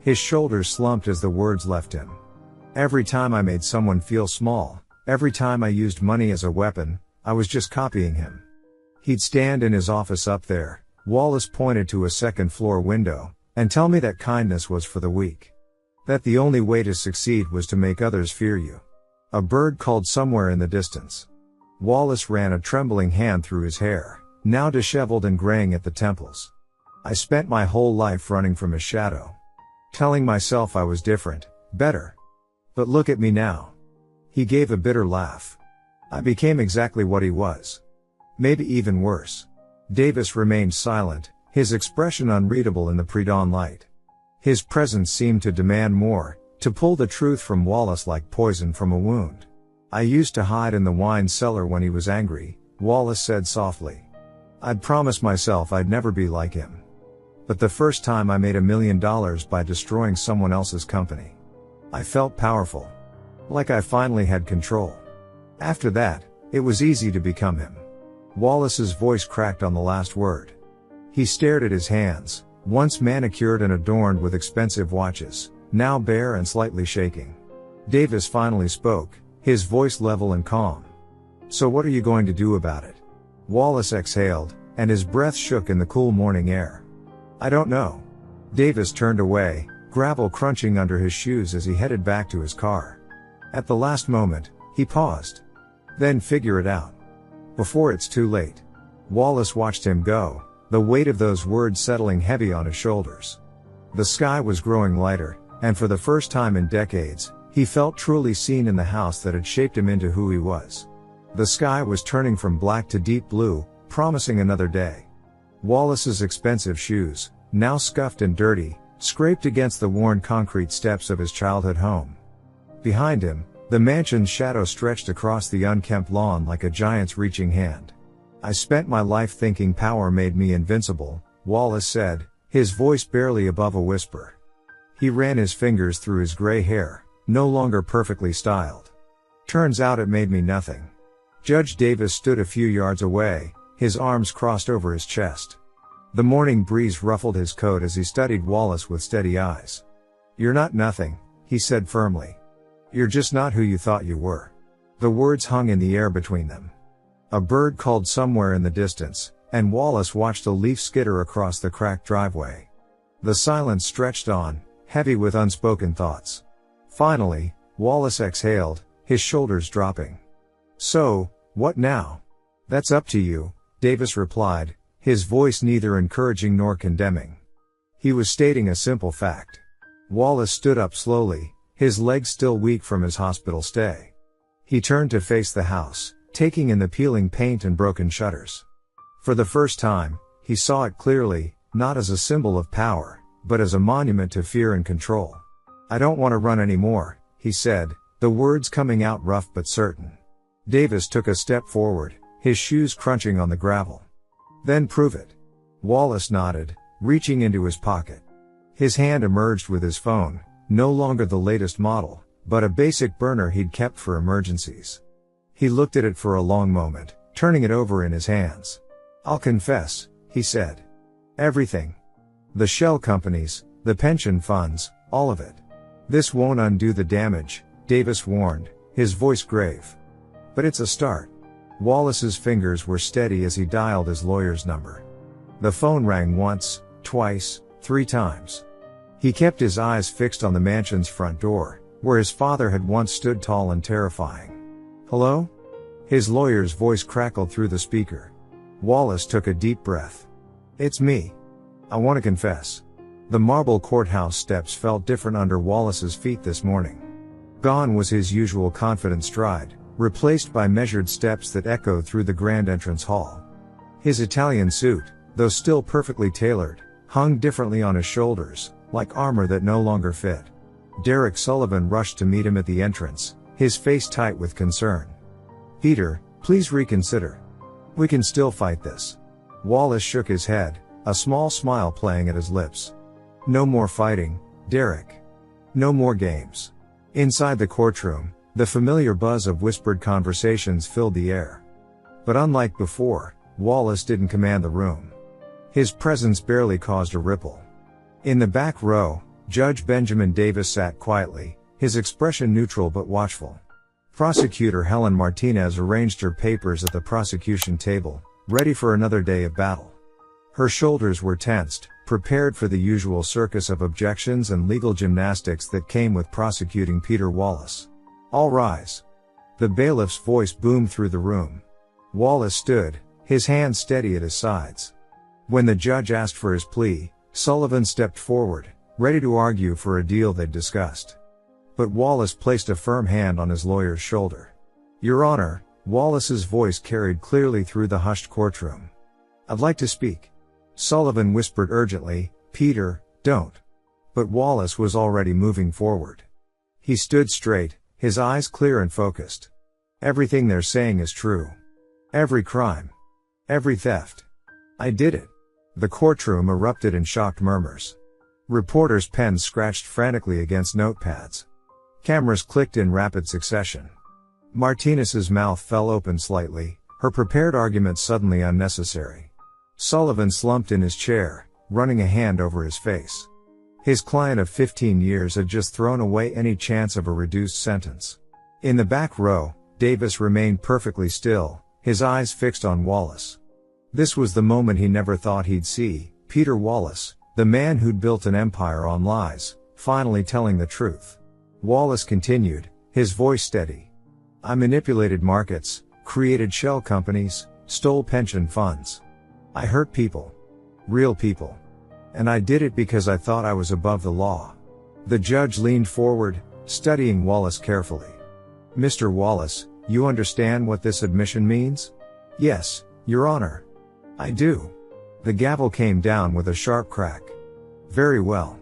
His shoulders slumped as the words left him. "Every time I made someone feel small, every time I used money as a weapon, I was just copying him." He'd stand in his office up there, Wallace pointed to a second-floor window, and tell me that kindness was for the weak. That the only way to succeed was to make others fear you. A bird called somewhere in the distance. Wallace ran a trembling hand through his hair, now disheveled and graying at the temples. "I spent my whole life running from his shadow. Telling myself I was different, better. But look at me now." He gave a bitter laugh. "I became exactly what he was. Maybe even worse." Davis remained silent, his expression unreadable in the pre-dawn light. His presence seemed to demand more, to pull the truth from Wallace like poison from a wound. "I used to hide in the wine cellar when he was angry," Wallace said softly. "I'd promised myself I'd never be like him. But the first time I made $1 million by destroying someone else's company. I felt powerful. Like I finally had control. After that, it was easy to become him." Wallace's voice cracked on the last word. He stared at his hands, once manicured and adorned with expensive watches, now bare and slightly shaking. Davis finally spoke, his voice level and calm. "So what are you going to do about it?" Wallace exhaled, and his breath shook in the cool morning air. "I don't know." Davis turned away, gravel crunching under his shoes as he headed back to his car. At the last moment, he paused. "Then figure it out. Before it's too late." Wallace watched him go, the weight of those words settling heavy on his shoulders. The sky was growing lighter, and for the first time in decades, he felt truly seen in the house that had shaped him into who he was. The sky was turning from black to deep blue, promising another day. Wallace's expensive shoes, now scuffed and dirty, scraped against the worn concrete steps of his childhood home. Behind him, the mansion's shadow stretched across the unkempt lawn like a giant's reaching hand. "I spent my life thinking power made me invincible," Wallace said, his voice barely above a whisper. He ran his fingers through his gray hair, no longer perfectly styled. "Turns out it made me nothing." Judge Davis stood a few yards away, his arms crossed over his chest. The morning breeze ruffled his coat as he studied Wallace with steady eyes. "You're not nothing," he said firmly. "You're just not who you thought you were." The words hung in the air between them. A bird called somewhere in the distance, and Wallace watched a leaf skitter across the cracked driveway. The silence stretched on, heavy with unspoken thoughts. Finally, Wallace exhaled, his shoulders dropping. "So, what now?" "That's up to you," Davis replied, his voice neither encouraging nor condemning. He was stating a simple fact. Wallace stood up slowly, his legs still weak from his hospital stay. He turned to face the house, taking in the peeling paint and broken shutters. For the first time, he saw it clearly, not as a symbol of power, but as a monument to fear and control. "I don't want to run anymore," he said, the words coming out rough but certain. Davis took a step forward, his shoes crunching on the gravel. "Then prove it." Wallace nodded, reaching into his pocket. His hand emerged with his phone, no longer the latest model, but a basic burner he'd kept for emergencies. He looked at it for a long moment, turning it over in his hands. "I'll confess," he said. "Everything. The shell companies, the pension funds, all of it. This won't undo the damage," Davis warned, his voice grave. "But it's a start." Wallace's fingers were steady as he dialed his lawyer's number. The phone rang once, twice, 3 times. He kept his eyes fixed on the mansion's front door, where his father had once stood tall and terrifying. "Hello?" His lawyer's voice crackled through the speaker. Wallace took a deep breath. "It's me. I want to confess." The marble courthouse steps felt different under Wallace's feet this morning. Gone was his usual confident stride, replaced by measured steps that echoed through the grand entrance hall. His Italian suit, though still perfectly tailored, hung differently on his shoulders, like armor that no longer fit. Derek Sullivan rushed to meet him at the entrance, his face tight with concern. "Peter, please reconsider. We can still fight this." Wallace shook his head, a small smile playing at his lips. "No more fighting, Derek. No more games." Inside the courtroom, the familiar buzz of whispered conversations filled the air. But unlike before, Wallace didn't command the room. His presence barely caused a ripple. In the back row, Judge Benjamin Davis sat quietly, his expression neutral but watchful. Prosecutor Helen Martinez arranged her papers at the prosecution table, ready for another day of battle. Her shoulders were tensed, prepared for the usual circus of objections and legal gymnastics that came with prosecuting Peter Wallace. "All rise." The bailiff's voice boomed through the room. Wallace stood, his hands steady at his sides. When the judge asked for his plea, Sullivan stepped forward, ready to argue for a deal they'd discussed. But Wallace placed a firm hand on his lawyer's shoulder. "Your Honor," Wallace's voice carried clearly through the hushed courtroom. "I'd like to speak." Sullivan whispered urgently, "Peter, don't." But Wallace was already moving forward. He stood straight, his eyes clear and focused. "Everything they're saying is true. Every crime. Every theft. I did it." The courtroom erupted in shocked murmurs. Reporters' pens scratched frantically against notepads. Cameras clicked in rapid succession. Martinez's mouth fell open slightly, her prepared argument suddenly unnecessary. Sullivan slumped in his chair, running a hand over his face. His client of 15 years had just thrown away any chance of a reduced sentence. In the back row, Davis remained perfectly still, his eyes fixed on Wallace. This was the moment he never thought he'd see, Peter Wallace, the man who'd built an empire on lies, finally telling the truth. Wallace continued, his voice steady. "I manipulated markets, created shell companies, stole pension funds. I hurt people. Real people. And I did it because I thought I was above the law." The judge leaned forward, studying Wallace carefully. "Mr. Wallace, you understand what this admission means?" "Yes, Your Honor. I do." The gavel came down with a sharp crack. "Very well.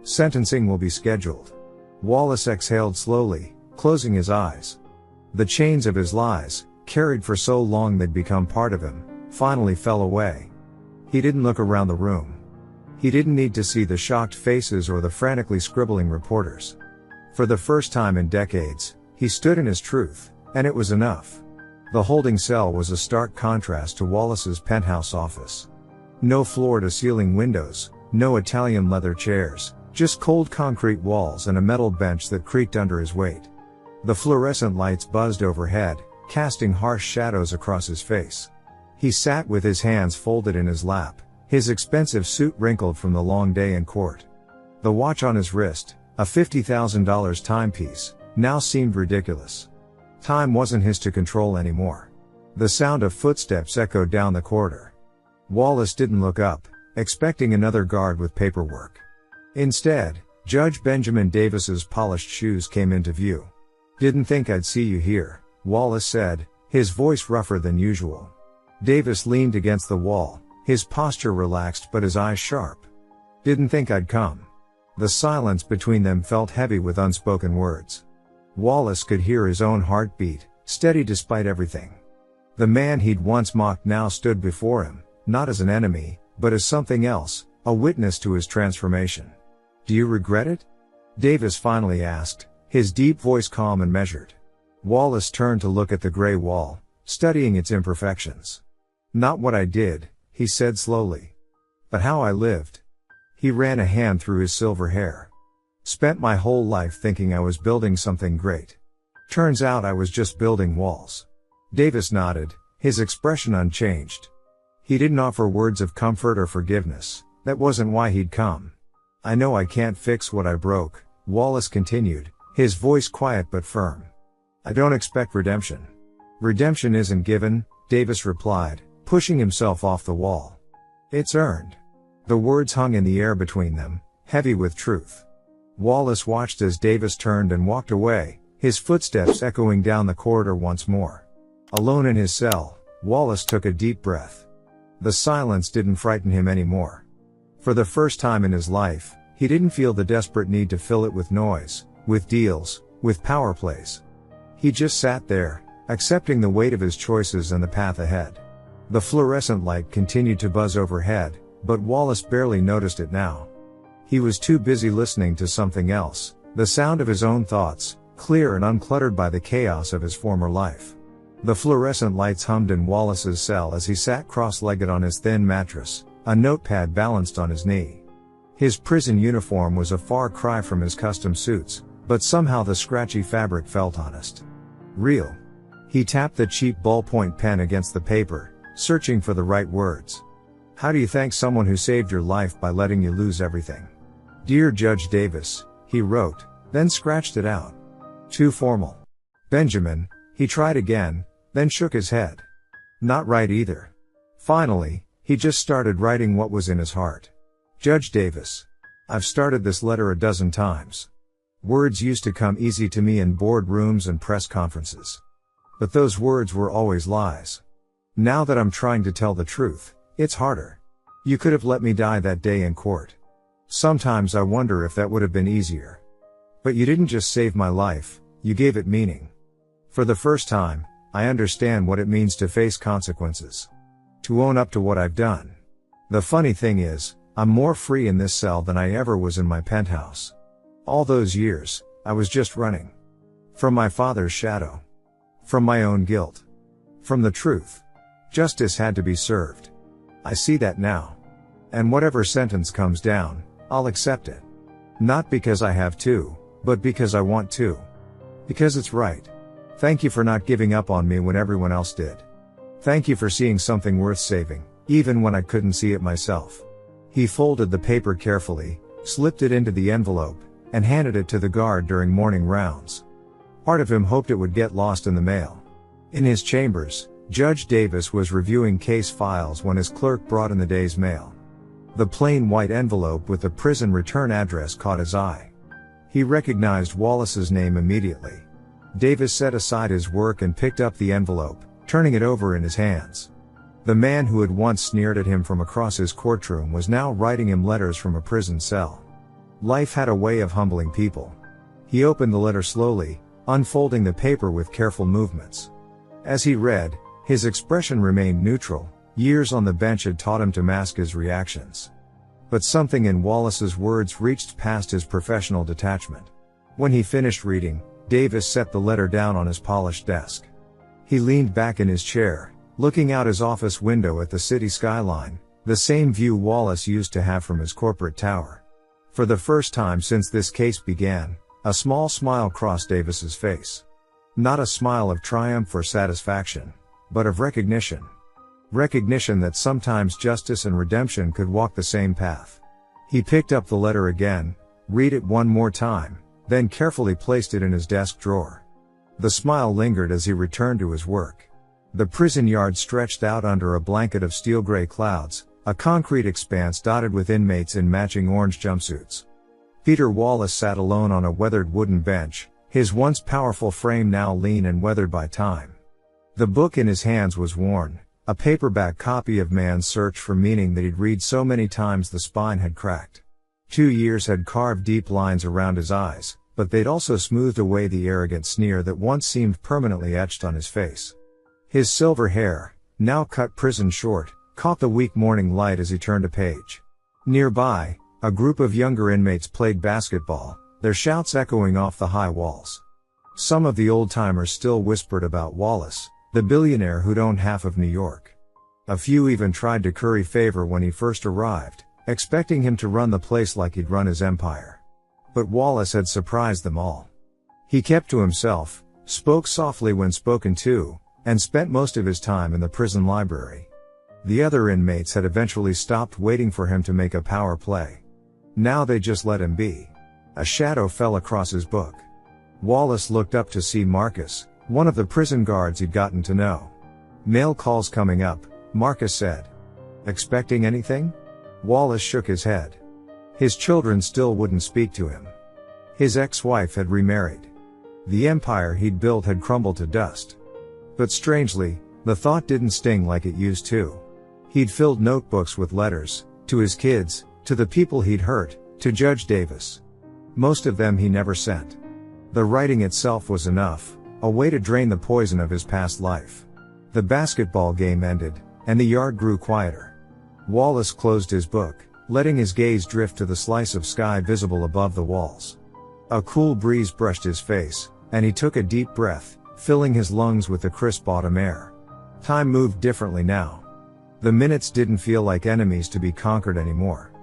Sentencing will be scheduled." Wallace exhaled slowly, closing his eyes. The chains of his lies, carried for so long they'd become part of him, finally fell away. He didn't look around the room. He didn't need to see the shocked faces or the frantically scribbling reporters. For the first time in decades, he stood in his truth, and it was enough. The holding cell was a stark contrast to Wallace's penthouse office. No floor-to-ceiling windows, no Italian leather chairs, just cold concrete walls and a metal bench that creaked under his weight. The fluorescent lights buzzed overhead, casting harsh shadows across his face. He sat with his hands folded in his lap, his expensive suit wrinkled from the long day in court. The watch on his wrist, a $50,000 timepiece, now seemed ridiculous. Time wasn't his to control anymore. The sound of footsteps echoed down the corridor. Wallace didn't look up, expecting another guard with paperwork. Instead, Judge Benjamin Davis's polished shoes came into view. "Didn't think I'd see you here," Wallace said, his voice rougher than usual. Davis leaned against the wall, his posture relaxed but his eyes sharp. Didn't think I'd come. The silence between them felt heavy with unspoken words. Wallace could hear his own heartbeat, steady despite everything. The man he'd once mocked now stood before him, not as an enemy, but as something else, a witness to his transformation. "Do you regret it?" Davis finally asked, his deep voice calm and measured. Wallace turned to look at the gray wall, studying its imperfections. "Not what I did," he said slowly. "But how I lived." He ran a hand through his silver hair. "Spent my whole life thinking I was building something great. Turns out I was just building walls." Davis nodded, his expression unchanged. He didn't offer words of comfort or forgiveness. That wasn't why he'd come. "I know I can't fix what I broke," Wallace continued, his voice quiet but firm. "I don't expect redemption." "Redemption isn't given," Davis replied, pushing himself off the wall. "It's earned." The words hung in the air between them, heavy with truth. Wallace watched as Davis turned and walked away, his footsteps echoing down the corridor once more. Alone in his cell, Wallace took a deep breath. The silence didn't frighten him anymore. For the first time in his life, he didn't feel the desperate need to fill it with noise, with deals, with power plays. He just sat there, accepting the weight of his choices and the path ahead. The fluorescent light continued to buzz overhead, but Wallace barely noticed it now. He was too busy listening to something else, the sound of his own thoughts, clear and uncluttered by the chaos of his former life. The fluorescent lights hummed in Wallace's cell as he sat cross-legged on his thin mattress, a notepad balanced on his knee. His prison uniform was a far cry from his custom suits, but somehow the scratchy fabric felt honest. Real. He tapped the cheap ballpoint pen against the paper, searching for the right words. "How do you thank someone who saved your life by letting you lose everything?" "Dear Judge Davis," he wrote, then scratched it out. Too formal. "Benjamin," he tried again, then shook his head. Not right either. Finally, he just started writing what was in his heart. "Judge Davis. I've started this letter a dozen times. Words used to come easy to me in boardrooms and press conferences. But those words were always lies. Now that I'm trying to tell the truth, it's harder. You could have let me die that day in court. Sometimes I wonder if that would have been easier. But you didn't just save my life, you gave it meaning. For the first time, I understand what it means to face consequences. To own up to what I've done. The funny thing is, I'm more free in this cell than I ever was in my penthouse. All those years, I was just running. From my father's shadow. From my own guilt. From the truth. Justice had to be served. I see that now. And whatever sentence comes down, I'll accept it. Not because I have to, but because I want to. Because it's right. Thank you for not giving up on me when everyone else did. Thank you for seeing something worth saving, even when I couldn't see it myself." He folded the paper carefully, slipped it into the envelope, and handed it to the guard during morning rounds. Part of him hoped it would get lost in the mail. In his chambers, Judge Davis was reviewing case files when his clerk brought in the day's mail. The plain white envelope with the prison return address caught his eye. He recognized Wallace's name immediately. Davis set aside his work and picked up the envelope, turning it over in his hands. The man who had once sneered at him from across his courtroom was now writing him letters from a prison cell. Life had a way of humbling people. He opened the letter slowly, unfolding the paper with careful movements. As he read, his expression remained neutral. Years on the bench had taught him to mask his reactions. But something in Wallace's words reached past his professional detachment. When he finished reading, Davis set the letter down on his polished desk. He leaned back in his chair, looking out his office window at the city skyline, the same view Wallace used to have from his corporate tower. For the first time since this case began, a small smile crossed Davis's face. Not a smile of triumph or satisfaction, but of recognition. Recognition that sometimes justice and redemption could walk the same path. He picked up the letter again, read it one more time, then carefully placed it in his desk drawer. The smile lingered as he returned to his work. The prison yard stretched out under a blanket of steel gray clouds, a concrete expanse dotted with inmates in matching orange jumpsuits. Peter Wallace sat alone on a weathered wooden bench, his once powerful frame now lean and weathered by time. The book in his hands was worn, a paperback copy of Man's Search for Meaning that he'd read so many times the spine had cracked. 2 years had carved deep lines around his eyes, but they'd also smoothed away the arrogant sneer that once seemed permanently etched on his face. His silver hair, now cut prison short, caught the weak morning light as he turned a page. Nearby, a group of younger inmates played basketball, their shouts echoing off the high walls. Some of the old-timers still whispered about Wallace, the billionaire who'd owned half of New York. A few even tried to curry favor when he first arrived, expecting him to run the place like he'd run his empire. But Wallace had surprised them all. He kept to himself, spoke softly when spoken to, and spent most of his time in the prison library. The other inmates had eventually stopped waiting for him to make a power play. Now they just let him be. A shadow fell across his book. Wallace looked up to see Marcus, one of the prison guards he'd gotten to know. "Mail calls coming up," Marcus said. "Expecting anything?" Wallace shook his head. His children still wouldn't speak to him. His ex-wife had remarried. The empire he'd built had crumbled to dust. But strangely, the thought didn't sting like it used to. He'd filled notebooks with letters, to his kids, to the people he'd hurt, to Judge Davis. Most of them he never sent. The writing itself was enough, a way to drain the poison of his past life. The basketball game ended, and the yard grew quieter. Wallace closed his book, letting his gaze drift to the slice of sky visible above the walls. A cool breeze brushed his face, and he took a deep breath, filling his lungs with the crisp autumn air. Time moved differently now. The minutes didn't feel like enemies to be conquered anymore.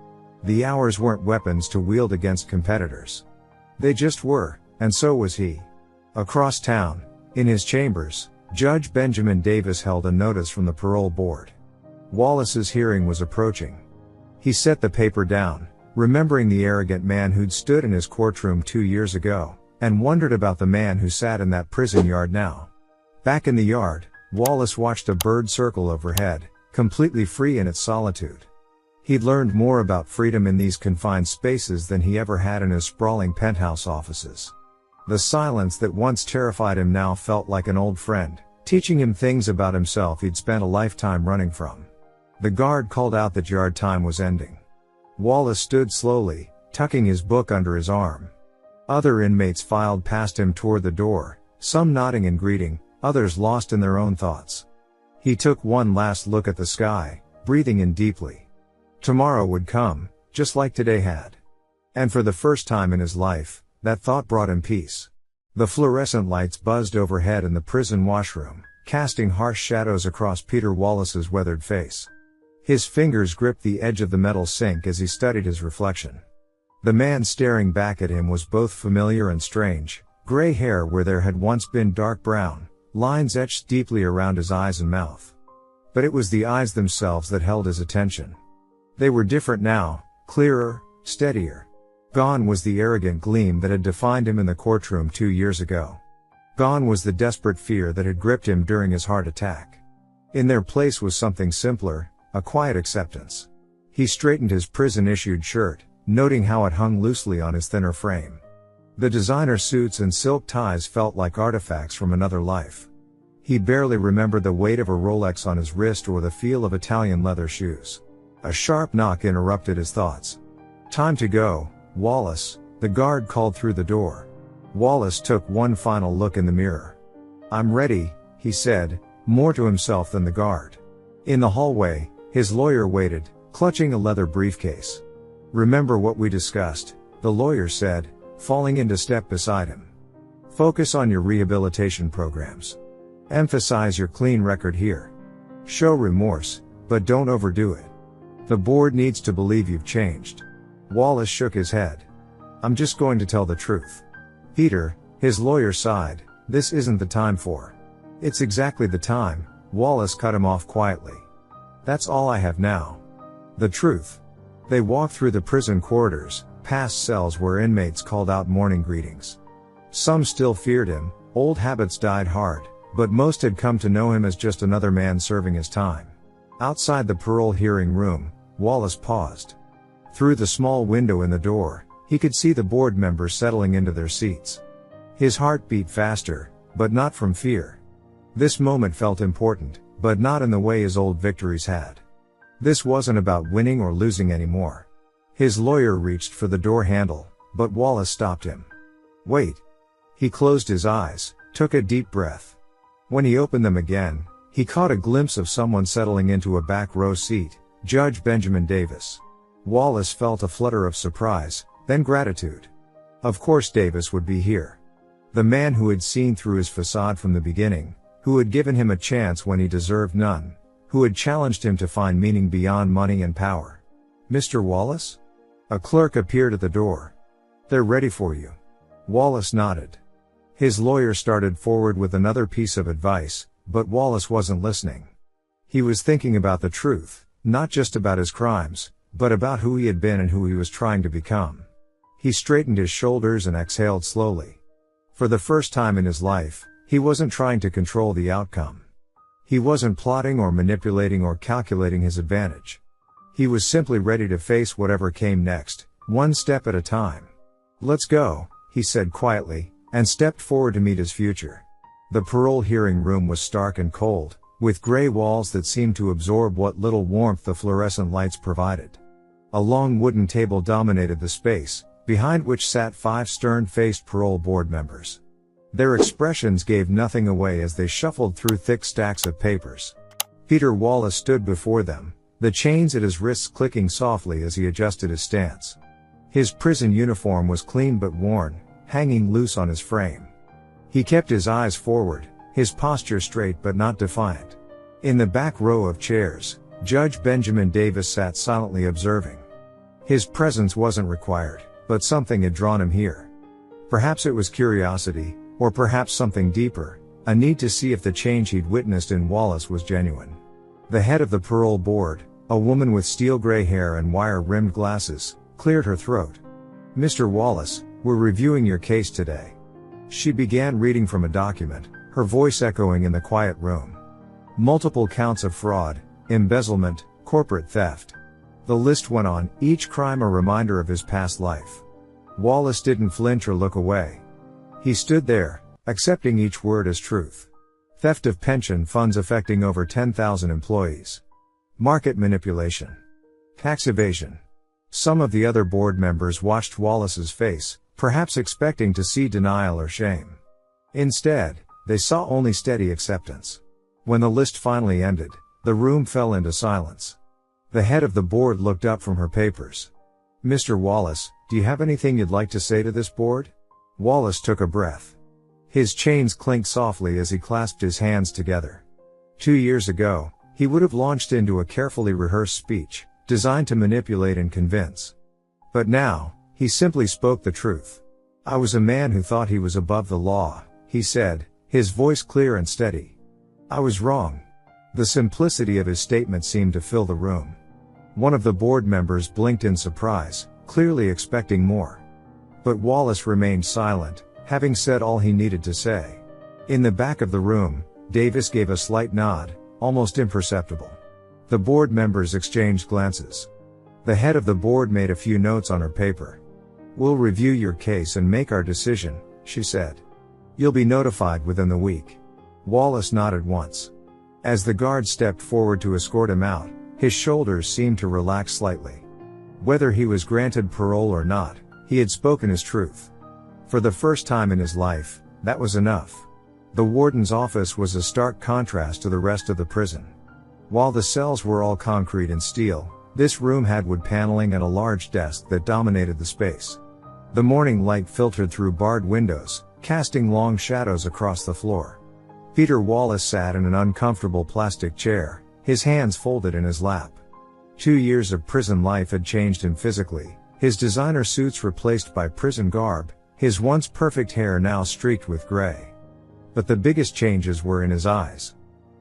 The hours weren't weapons to wield against competitors. They just were, and so was he. Across town, in his chambers, Judge Benjamin Davis held a notice from the parole board. Wallace's hearing was approaching. He set the paper down, remembering the arrogant man who'd stood in his courtroom 2 years ago, and wondered about the man who sat in that prison yard now. Back in the yard, Wallace watched a bird circle overhead, completely free in its solitude. He'd learned more about freedom in these confined spaces than he ever had in his sprawling penthouse offices. The silence that once terrified him now felt like an old friend, teaching him things about himself he'd spent a lifetime running from. The guard called out that yard time was ending. Wallace stood slowly, tucking his book under his arm. Other inmates filed past him toward the door, some nodding and greeting, others lost in their own thoughts. He took one last look at the sky, breathing in deeply. Tomorrow would come, just like today had. And for the first time in his life, that thought brought him peace. The fluorescent lights buzzed overhead in the prison washroom, casting harsh shadows across Peter Wallace's weathered face. His fingers gripped the edge of the metal sink as he studied his reflection. The man staring back at him was both familiar and strange, gray hair where there had once been dark brown, lines etched deeply around his eyes and mouth. But it was the eyes themselves that held his attention. They were different now, clearer, steadier. Gone was the arrogant gleam that had defined him in the courtroom 2 years ago. Gone was the desperate fear that had gripped him during his heart attack. In their place was something simpler, a quiet acceptance. He straightened his prison-issued shirt, noting how it hung loosely on his thinner frame. The designer suits and silk ties felt like artifacts from another life. He barely remembered the weight of a Rolex on his wrist or the feel of Italian leather shoes. A sharp knock interrupted his thoughts. "Time to go, Wallace," the guard called through the door. Wallace took one final look in the mirror. "I'm ready," he said, more to himself than the guard. In the hallway, his lawyer waited, clutching a leather briefcase. "Remember what we discussed," the lawyer said, falling into step beside him. "Focus on your rehabilitation programs. Emphasize your clean record here. Show remorse, but don't overdo it. The board needs to believe you've changed." Wallace shook his head. "I'm just going to tell the truth." "Peter," his lawyer sighed, "this isn't the time for." "It's exactly the time," Wallace cut him off quietly. "That's all I have now. The truth." They walked through the prison corridors, past cells where inmates called out morning greetings. Some still feared him, old habits died hard, but most had come to know him as just another man serving his time. Outside the parole hearing room, Wallace paused. Through the small window in the door, he could see the board members settling into their seats. His heart beat faster, but not from fear. This moment felt important, but not in the way his old victories had. This wasn't about winning or losing anymore. His lawyer reached for the door handle, but Wallace stopped him. "Wait." He closed his eyes, took a deep breath. When he opened them again, he caught a glimpse of someone settling into a back row seat, Judge Benjamin Davis. Wallace felt a flutter of surprise, then gratitude. Of course Davis would be here. The man who had seen through his facade from the beginning, who had given him a chance when he deserved none, who had challenged him to find meaning beyond money and power. "Mr. Wallace?" A clerk appeared at the door. "They're ready for you." Wallace nodded. His lawyer started forward with another piece of advice, but Wallace wasn't listening. He was thinking about the truth, not just about his crimes, but about who he had been and who he was trying to become. He straightened his shoulders and exhaled slowly. For the first time in his life, he wasn't trying to control the outcome. He wasn't plotting or manipulating or calculating his advantage. He was simply ready to face whatever came next, one step at a time. "Let's go," he said quietly, and stepped forward to meet his future. The parole hearing room was stark and cold, with gray walls that seemed to absorb what little warmth the fluorescent lights provided. A long wooden table dominated the space, behind which sat 5 stern-faced parole board members. Their expressions gave nothing away as they shuffled through thick stacks of papers. Peter Wallace stood before them, the chains at his wrists clicking softly as he adjusted his stance. His prison uniform was clean but worn, hanging loose on his frame. He kept his eyes forward, his posture straight but not defiant. In the back row of chairs, Judge Benjamin Davis sat silently observing. His presence wasn't required, but something had drawn him here. Perhaps it was curiosity, or perhaps something deeper, a need to see if the change he'd witnessed in Wallace was genuine. The head of the parole board, a woman with steel gray hair and wire-rimmed glasses, cleared her throat. "Mr. Wallace, we're reviewing your case today." She began reading from a document, her voice echoing in the quiet room. Multiple counts of fraud, embezzlement, corporate theft. The list went on, each crime a reminder of his past life. Wallace didn't flinch or look away. He stood there, accepting each word as truth. Theft of pension funds affecting over 10,000 employees. Market manipulation. Tax evasion. Some of the other board members watched Wallace's face, perhaps expecting to see denial or shame. Instead, they saw only steady acceptance. When the list finally ended, the room fell into silence. The head of the board looked up from her papers. "Mr. Wallace, do you have anything you'd like to say to this board?" Wallace took a breath. His chains clinked softly as he clasped his hands together. 2 years ago, he would have launched into a carefully rehearsed speech, designed to manipulate and convince. But now, he simply spoke the truth. "I was a man who thought he was above the law," he said, his voice clear and steady. "I was wrong." The simplicity of his statement seemed to fill the room. One of the board members blinked in surprise, clearly expecting more. But Wallace remained silent, having said all he needed to say. In the back of the room, Davis gave a slight nod, almost imperceptible. The board members exchanged glances. The head of the board made a few notes on her paper. "We'll review your case and make our decision," she said. "You'll be notified within the week." Wallace nodded once. As the guard stepped forward to escort him out, his shoulders seemed to relax slightly. Whether he was granted parole or not, he had spoken his truth. For the first time in his life, that was enough. The warden's office was a stark contrast to the rest of the prison. While the cells were all concrete and steel, this room had wood paneling and a large desk that dominated the space. The morning light filtered through barred windows, casting long shadows across the floor. Peter Wallace sat in an uncomfortable plastic chair, his hands folded in his lap. 2 years of prison life had changed him physically, his designer suits replaced by prison garb, his once perfect hair now streaked with gray. But the biggest changes were in his eyes.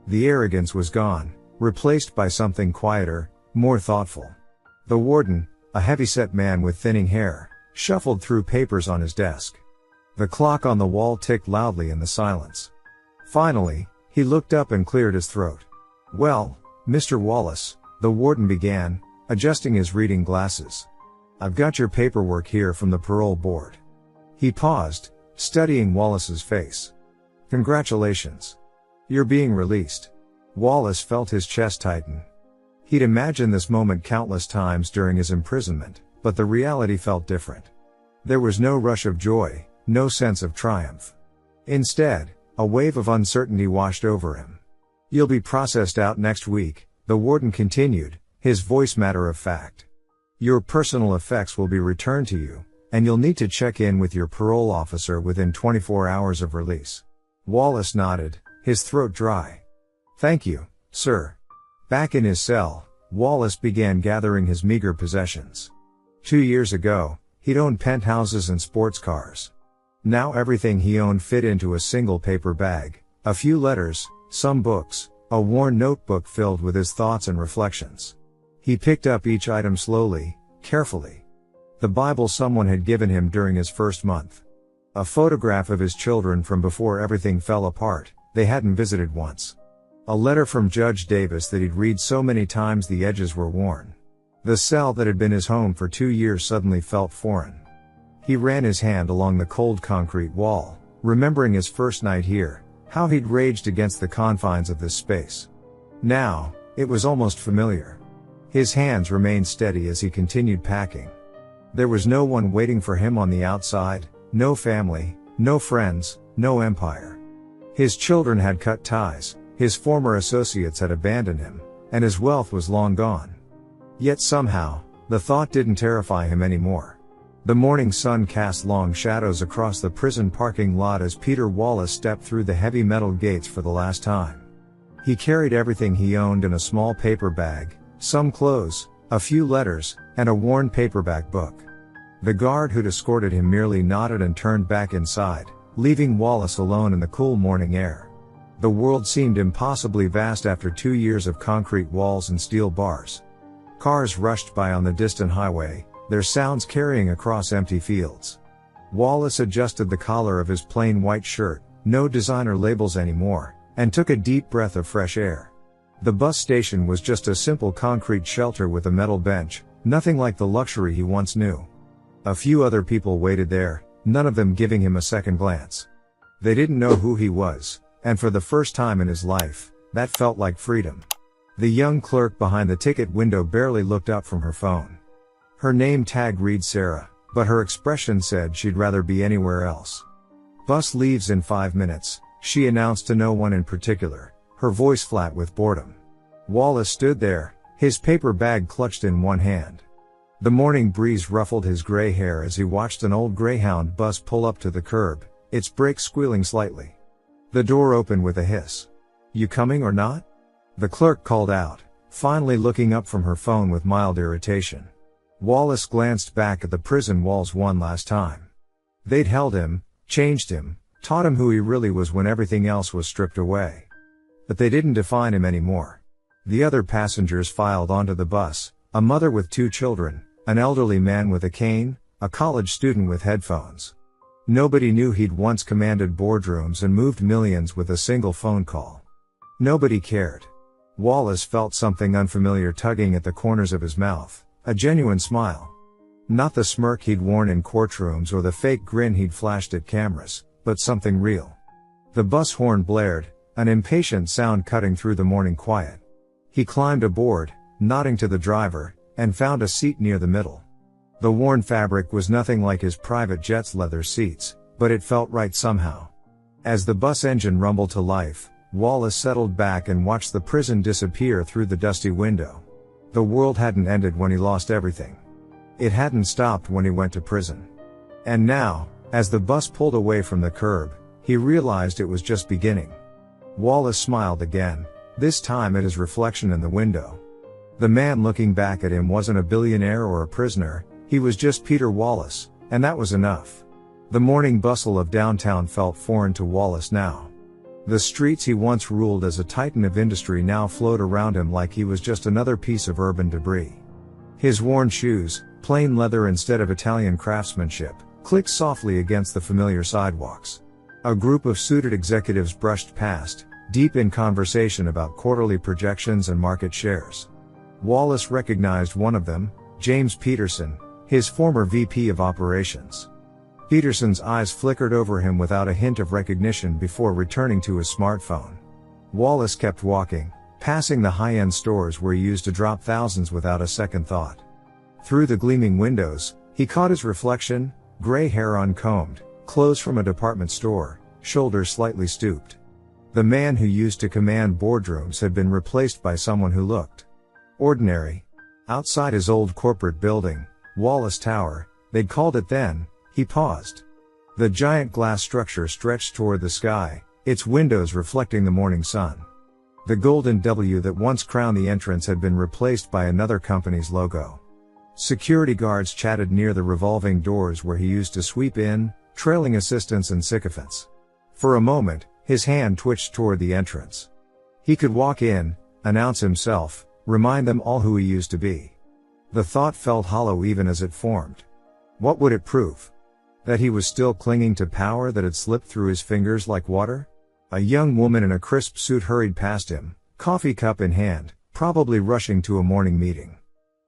The arrogance was gone, replaced by something quieter, more thoughtful. The warden, a heavy-set man with thinning hair, shuffled through papers on his desk. The clock on the wall ticked loudly in the silence. Finally, he looked up and cleared his throat. "Well, Mr. Wallace," the warden began, adjusting his reading glasses. "I've got your paperwork here from the parole board." He paused, studying Wallace's face. "Congratulations. You're being released." Wallace felt his chest tighten. He'd imagined this moment countless times during his imprisonment, but the reality felt different. There was no rush of joy, no sense of triumph. Instead, a wave of uncertainty washed over him. "You'll be processed out next week," the warden continued, his voice matter of fact. "Your personal effects will be returned to you, and you'll need to check in with your parole officer within 24 hours of release." Wallace nodded, his throat dry. "Thank you, sir." Back in his cell, Wallace began gathering his meager possessions. 2 years ago, he'd owned penthouses and sports cars. Now everything he owned fit into a single paper bag: a few letters, some books, a worn notebook filled with his thoughts and reflections. He picked up each item slowly, carefully. The Bible someone had given him during his first month. A photograph of his children from before everything fell apart, they hadn't visited once. A letter from Judge Davis that he'd read so many times the edges were worn. The cell that had been his home for 2 years suddenly felt foreign. He ran his hand along the cold concrete wall, remembering his first night here, how he'd raged against the confines of this space. Now, it was almost familiar. His hands remained steady as he continued packing. There was no one waiting for him on the outside, no family, no friends, no empire. His children had cut ties, his former associates had abandoned him, and his wealth was long gone. Yet somehow, the thought didn't terrify him anymore. The morning sun cast long shadows across the prison parking lot as Peter Wallace stepped through the heavy metal gates for the last time. He carried everything he owned in a small paper bag, some clothes, a few letters, and a worn paperback book. The guard who'd escorted him merely nodded and turned back inside, leaving Wallace alone in the cool morning air. The world seemed impossibly vast after 2 years of concrete walls and steel bars. Cars rushed by on the distant highway, their sounds carrying across empty fields. Wallace adjusted the collar of his plain white shirt, no designer labels anymore, and took a deep breath of fresh air. The bus station was just a simple concrete shelter with a metal bench, nothing like the luxury he once knew. A few other people waited there, none of them giving him a second glance. They didn't know who he was, and for the first time in his life, that felt like freedom. The young clerk behind the ticket window barely looked up from her phone. Her name tag read Sarah, but her expression said she'd rather be anywhere else. "Bus leaves in 5 minutes, she announced to no one in particular, her voice flat with boredom. Wallace stood there, his paper bag clutched in one hand. The morning breeze ruffled his gray hair as he watched an old Greyhound bus pull up to the curb, its brakes squealing slightly. The door opened with a hiss. "You coming or not?" the clerk called out, finally looking up from her phone with mild irritation. Wallace glanced back at the prison walls one last time. They'd held him, changed him, taught him who he really was when everything else was stripped away. But they didn't define him anymore. The other passengers filed onto the bus, a mother with 2 children, an elderly man with a cane, a college student with headphones. Nobody knew he'd once commanded boardrooms and moved millions with a single phone call. Nobody cared. Wallace felt something unfamiliar tugging at the corners of his mouth, a genuine smile. Not the smirk he'd worn in courtrooms or the fake grin he'd flashed at cameras, but something real. The bus horn blared, an impatient sound cutting through the morning quiet. He climbed aboard, nodding to the driver, and found a seat near the middle. The worn fabric was nothing like his private jet's leather seats, but it felt right somehow. As the bus engine rumbled to life, Wallace settled back and watched the prison disappear through the dusty window. The world hadn't ended when he lost everything. It hadn't stopped when he went to prison. And now, as the bus pulled away from the curb, he realized it was just beginning. Wallace smiled again, this time at his reflection in the window. The man looking back at him wasn't a billionaire or a prisoner, he was just Peter Wallace, and that was enough. The morning bustle of downtown felt foreign to Wallace now. The streets he once ruled as a titan of industry now flowed around him like he was just another piece of urban debris. His worn shoes, plain leather instead of Italian craftsmanship, clicked softly against the familiar sidewalks. A group of suited executives brushed past, deep in conversation about quarterly projections and market shares. Wallace recognized one of them, James Peterson, his former VP of operations. Peterson's eyes flickered over him without a hint of recognition before returning to his smartphone. Wallace kept walking, passing the high-end stores where he used to drop thousands without a second thought. Through the gleaming windows, he caught his reflection, gray hair uncombed, clothes from a department store, shoulders slightly stooped. The man who used to command boardrooms had been replaced by someone who looked ordinary. Outside his old corporate building, Wallace Tower, they'd called it then, he paused. The giant glass structure stretched toward the sky, its windows reflecting the morning sun. The golden W that once crowned the entrance had been replaced by another company's logo. Security guards chatted near the revolving doors where he used to sweep in, trailing assistants and sycophants. For a moment, his hand twitched toward the entrance. He could walk in, announce himself, remind them all who he used to be. The thought felt hollow even as it formed. What would it prove? That he was still clinging to power that had slipped through his fingers like water? A young woman in a crisp suit hurried past him, coffee cup in hand, probably rushing to a morning meeting.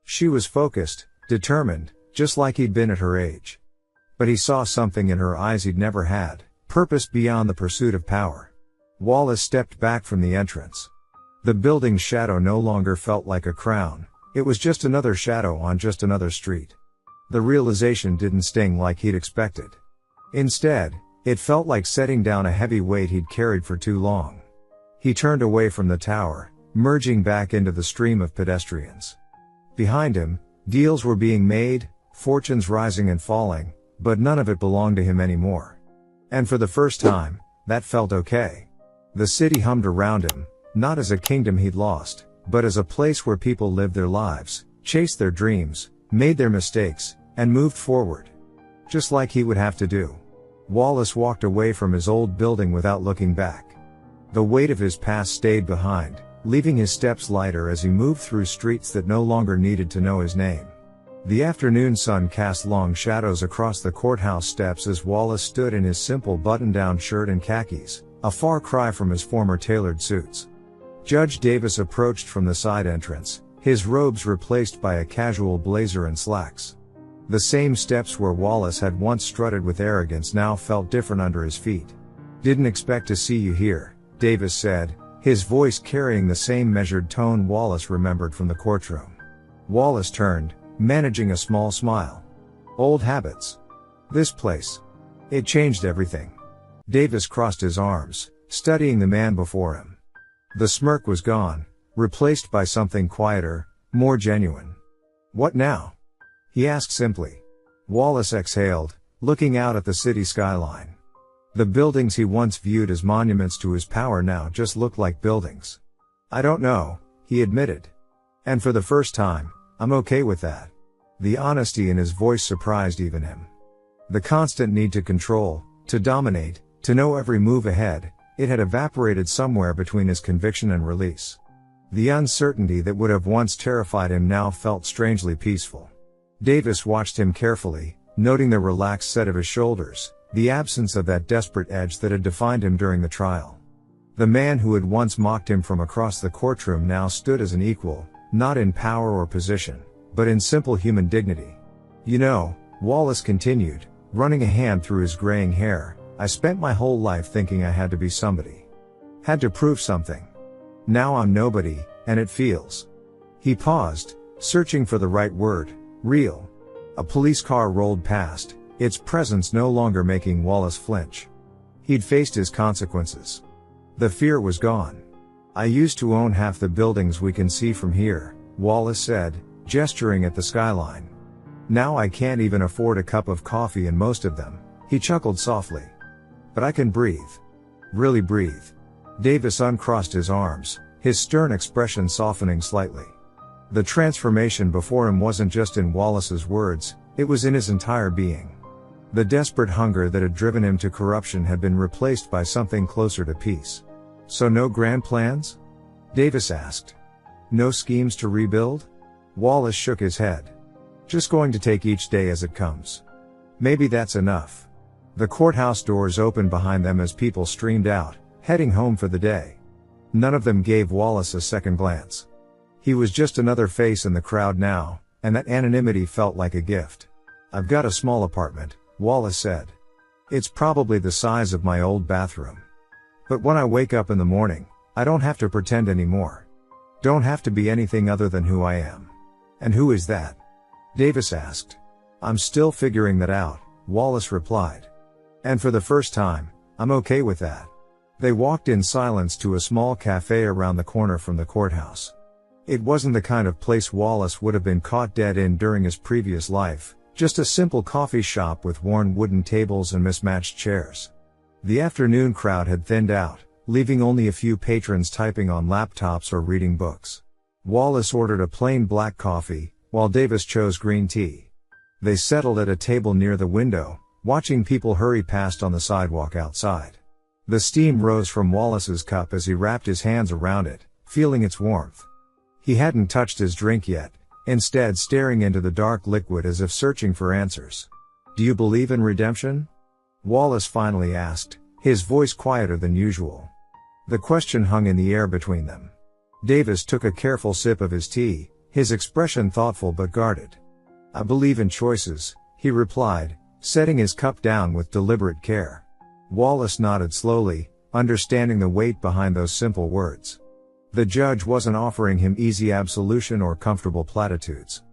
She was focused, determined, just like he'd been at her age. But he saw something in her eyes he'd never had, purpose beyond the pursuit of power. Wallace stepped back from the entrance. The building's shadow no longer felt like a crown, it was just another shadow on just another street. The realization didn't sting like he'd expected. Instead, it felt like setting down a heavy weight he'd carried for too long. He turned away from the tower, merging back into the stream of pedestrians. Behind him, deals were being made, fortunes rising and falling, but none of it belonged to him anymore. And for the first time, that felt okay. The city hummed around him, not as a kingdom he'd lost, but as a place where people lived their lives, chased their dreams, made their mistakes, and moved forward. Just like he would have to do. Wallace walked away from his old building without looking back. The weight of his past stayed behind, leaving his steps lighter as he moved through streets that no longer needed to know his name. The afternoon sun cast long shadows across the courthouse steps as Wallace stood in his simple button-down shirt and khakis, a far cry from his former tailored suits. Judge Davis approached from the side entrance, his robes replaced by a casual blazer and slacks. The same steps where Wallace had once strutted with arrogance now felt different under his feet. "Didn't expect to see you here," Davis said, his voice carrying the same measured tone Wallace remembered from the courtroom. Wallace turned, managing a small smile. "Old habits. This place. It changed everything." Davis crossed his arms, studying the man before him. The smirk was gone, replaced by something quieter, more genuine. "What now?" he asked simply. Wallace exhaled, looking out at the city skyline. The buildings he once viewed as monuments to his power now just looked like buildings. "I don't know," he admitted. "And for the first time, I'm okay with that." The honesty in his voice surprised even him. The constant need to control, to dominate, to know every move ahead, it had evaporated somewhere between his conviction and release. The uncertainty that would have once terrified him now felt strangely peaceful. Davis watched him carefully, noting the relaxed set of his shoulders, the absence of that desperate edge that had defined him during the trial. The man who had once mocked him from across the courtroom now stood as an equal, not in power or position, but in simple human dignity. "You know," Wallace continued, running a hand through his graying hair, "I spent my whole life thinking I had to be somebody. Had to prove something. Now I'm nobody, and it feels." He paused, searching for the right word. "Real." A police car rolled past, its presence no longer making Wallace flinch. He'd faced his consequences. The fear was gone. "I used to own half the buildings we can see from here," Wallace said, gesturing at the skyline. "Now I can't even afford a cup of coffee in most of them," he chuckled softly. "But I can breathe. Really breathe." Davis uncrossed his arms, his stern expression softening slightly. The transformation before him wasn't just in Wallace's words, it was in his entire being. The desperate hunger that had driven him to corruption had been replaced by something closer to peace. "So no grand plans?" Davis asked. "No schemes to rebuild?" Wallace shook his head. "Just going to take each day as it comes." "Maybe that's enough." The courthouse doors opened behind them as people streamed out, heading home for the day. None of them gave Wallace a second glance. He was just another face in the crowd now, and that anonymity felt like a gift. "I've got a small apartment," Wallace said. "It's probably the size of my old bathroom. But when I wake up in the morning, I don't have to pretend anymore. Don't have to be anything other than who I am." "And who is that?" Davis asked. I'm still figuring that out, Wallace replied. And for the first time, I'm okay with that. They walked in silence to a small cafe around the corner from the courthouse. It wasn't the kind of place Wallace would have been caught dead in during his previous life, just a simple coffee shop with worn wooden tables and mismatched chairs. The afternoon crowd had thinned out, leaving only a few patrons typing on laptops or reading books. Wallace ordered a plain black coffee, while Davis chose green tea. They settled at a table near the window, watching people hurry past on the sidewalk outside. The steam rose from Wallace's cup as he wrapped his hands around it, feeling its warmth. He hadn't touched his drink yet, instead staring into the dark liquid as if searching for answers. Do you believe in redemption? Wallace finally asked, his voice quieter than usual. The question hung in the air between them. Davis took a careful sip of his tea, his expression thoughtful but guarded. I believe in choices, he replied, setting his cup down with deliberate care. Wallace nodded slowly, understanding the weight behind those simple words. The judge wasn't offering him easy absolution or comfortable platitudes.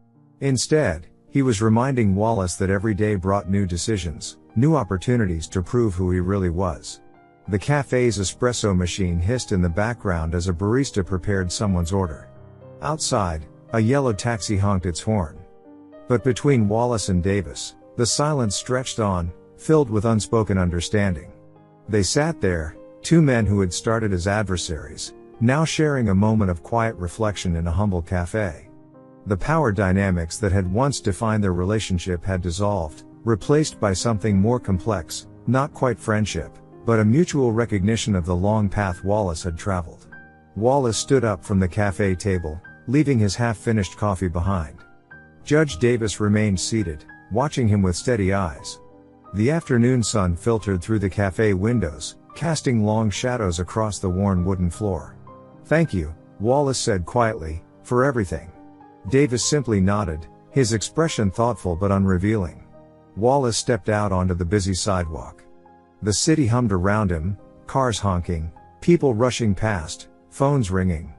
Instead, he was reminding Wallace that every day brought new decisions, new opportunities to prove who he really was. The cafe's espresso machine hissed in the background as a barista prepared someone's order. Outside, a yellow taxi honked its horn. But between Wallace and Davis, the silence stretched on, filled with unspoken understanding. They sat there, two men who had started as adversaries, now sharing a moment of quiet reflection in a humble cafe. The power dynamics that had once defined their relationship had dissolved, replaced by something more complex, not quite friendship, but a mutual recognition of the long path Wallace had traveled. Wallace stood up from the cafe table, leaving his half-finished coffee behind. Judge Davis remained seated, watching him with steady eyes. The afternoon sun filtered through the cafe windows, casting long shadows across the worn wooden floor. Thank you, Wallace said quietly, for everything. Davis simply nodded, his expression thoughtful but unrevealing. Wallace stepped out onto the busy sidewalk. The city hummed around him, cars honking, people rushing past, phones ringing.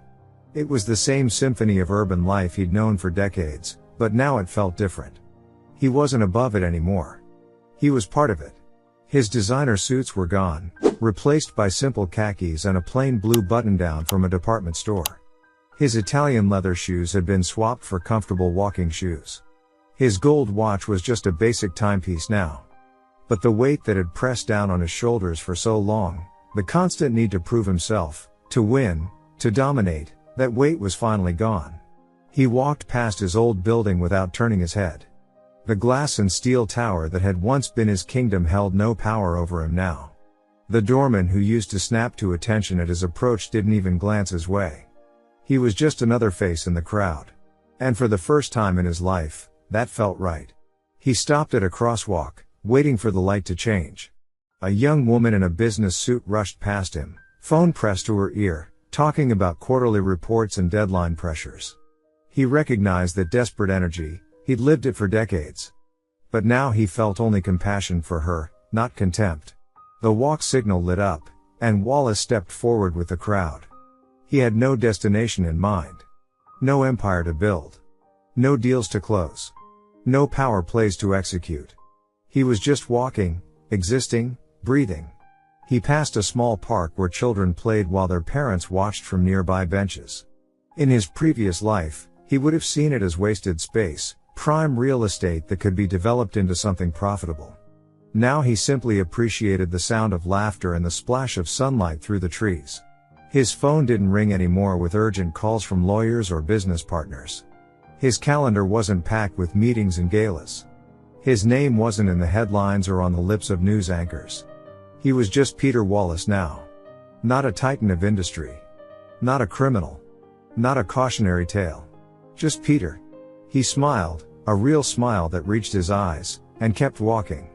It was the same symphony of urban life he'd known for decades, but now it felt different. He wasn't above it anymore. He was part of it. His designer suits were gone, replaced by simple khakis and a plain blue button-down from a department store. His Italian leather shoes had been swapped for comfortable walking shoes. His gold watch was just a basic timepiece now. But the weight that had pressed down on his shoulders for so long, the constant need to prove himself, to win, to dominate, that weight was finally gone. He walked past his old building without turning his head. The glass and steel tower that had once been his kingdom held no power over him now. The doorman who used to snap to attention at his approach didn't even glance his way. He was just another face in the crowd. And for the first time in his life, that felt right. He stopped at a crosswalk, waiting for the light to change. A young woman in a business suit rushed past him, phone pressed to her ear, talking about quarterly reports and deadline pressures. He recognized that desperate energy, he'd lived it for decades. But now he felt only compassion for her, not contempt. The walk signal lit up, and Wallace stepped forward with the crowd. He had no destination in mind. No empire to build. No deals to close. No power plays to execute. He was just walking, existing, breathing. He passed a small park where children played while their parents watched from nearby benches. In his previous life, he would have seen it as wasted space, prime real estate that could be developed into something profitable. Now he simply appreciated the sound of laughter and the splash of sunlight through the trees. His phone didn't ring anymore with urgent calls from lawyers or business partners. His calendar wasn't packed with meetings and galas. His name wasn't in the headlines or on the lips of news anchors. He was just Peter Wallace now. Not a titan of industry. Not a criminal. Not a cautionary tale. Just Peter. He smiled, a real smile that reached his eyes, and kept walking.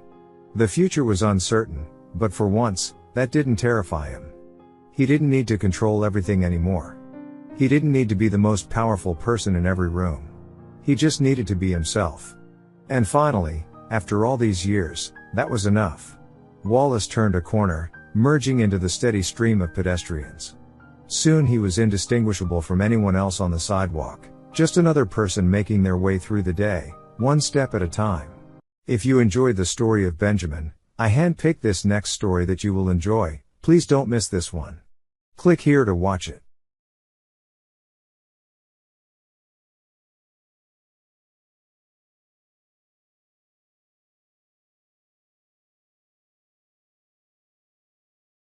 The future was uncertain, but for once, that didn't terrify him. He didn't need to control everything anymore. He didn't need to be the most powerful person in every room. He just needed to be himself. And finally, after all these years, that was enough. Wallace turned a corner, merging into the steady stream of pedestrians. Soon he was indistinguishable from anyone else on the sidewalk, just another person making their way through the day, one step at a time. If you enjoyed the story of Benjamin, I handpicked this next story that you will enjoy. Please don't miss this one. Click here to watch it.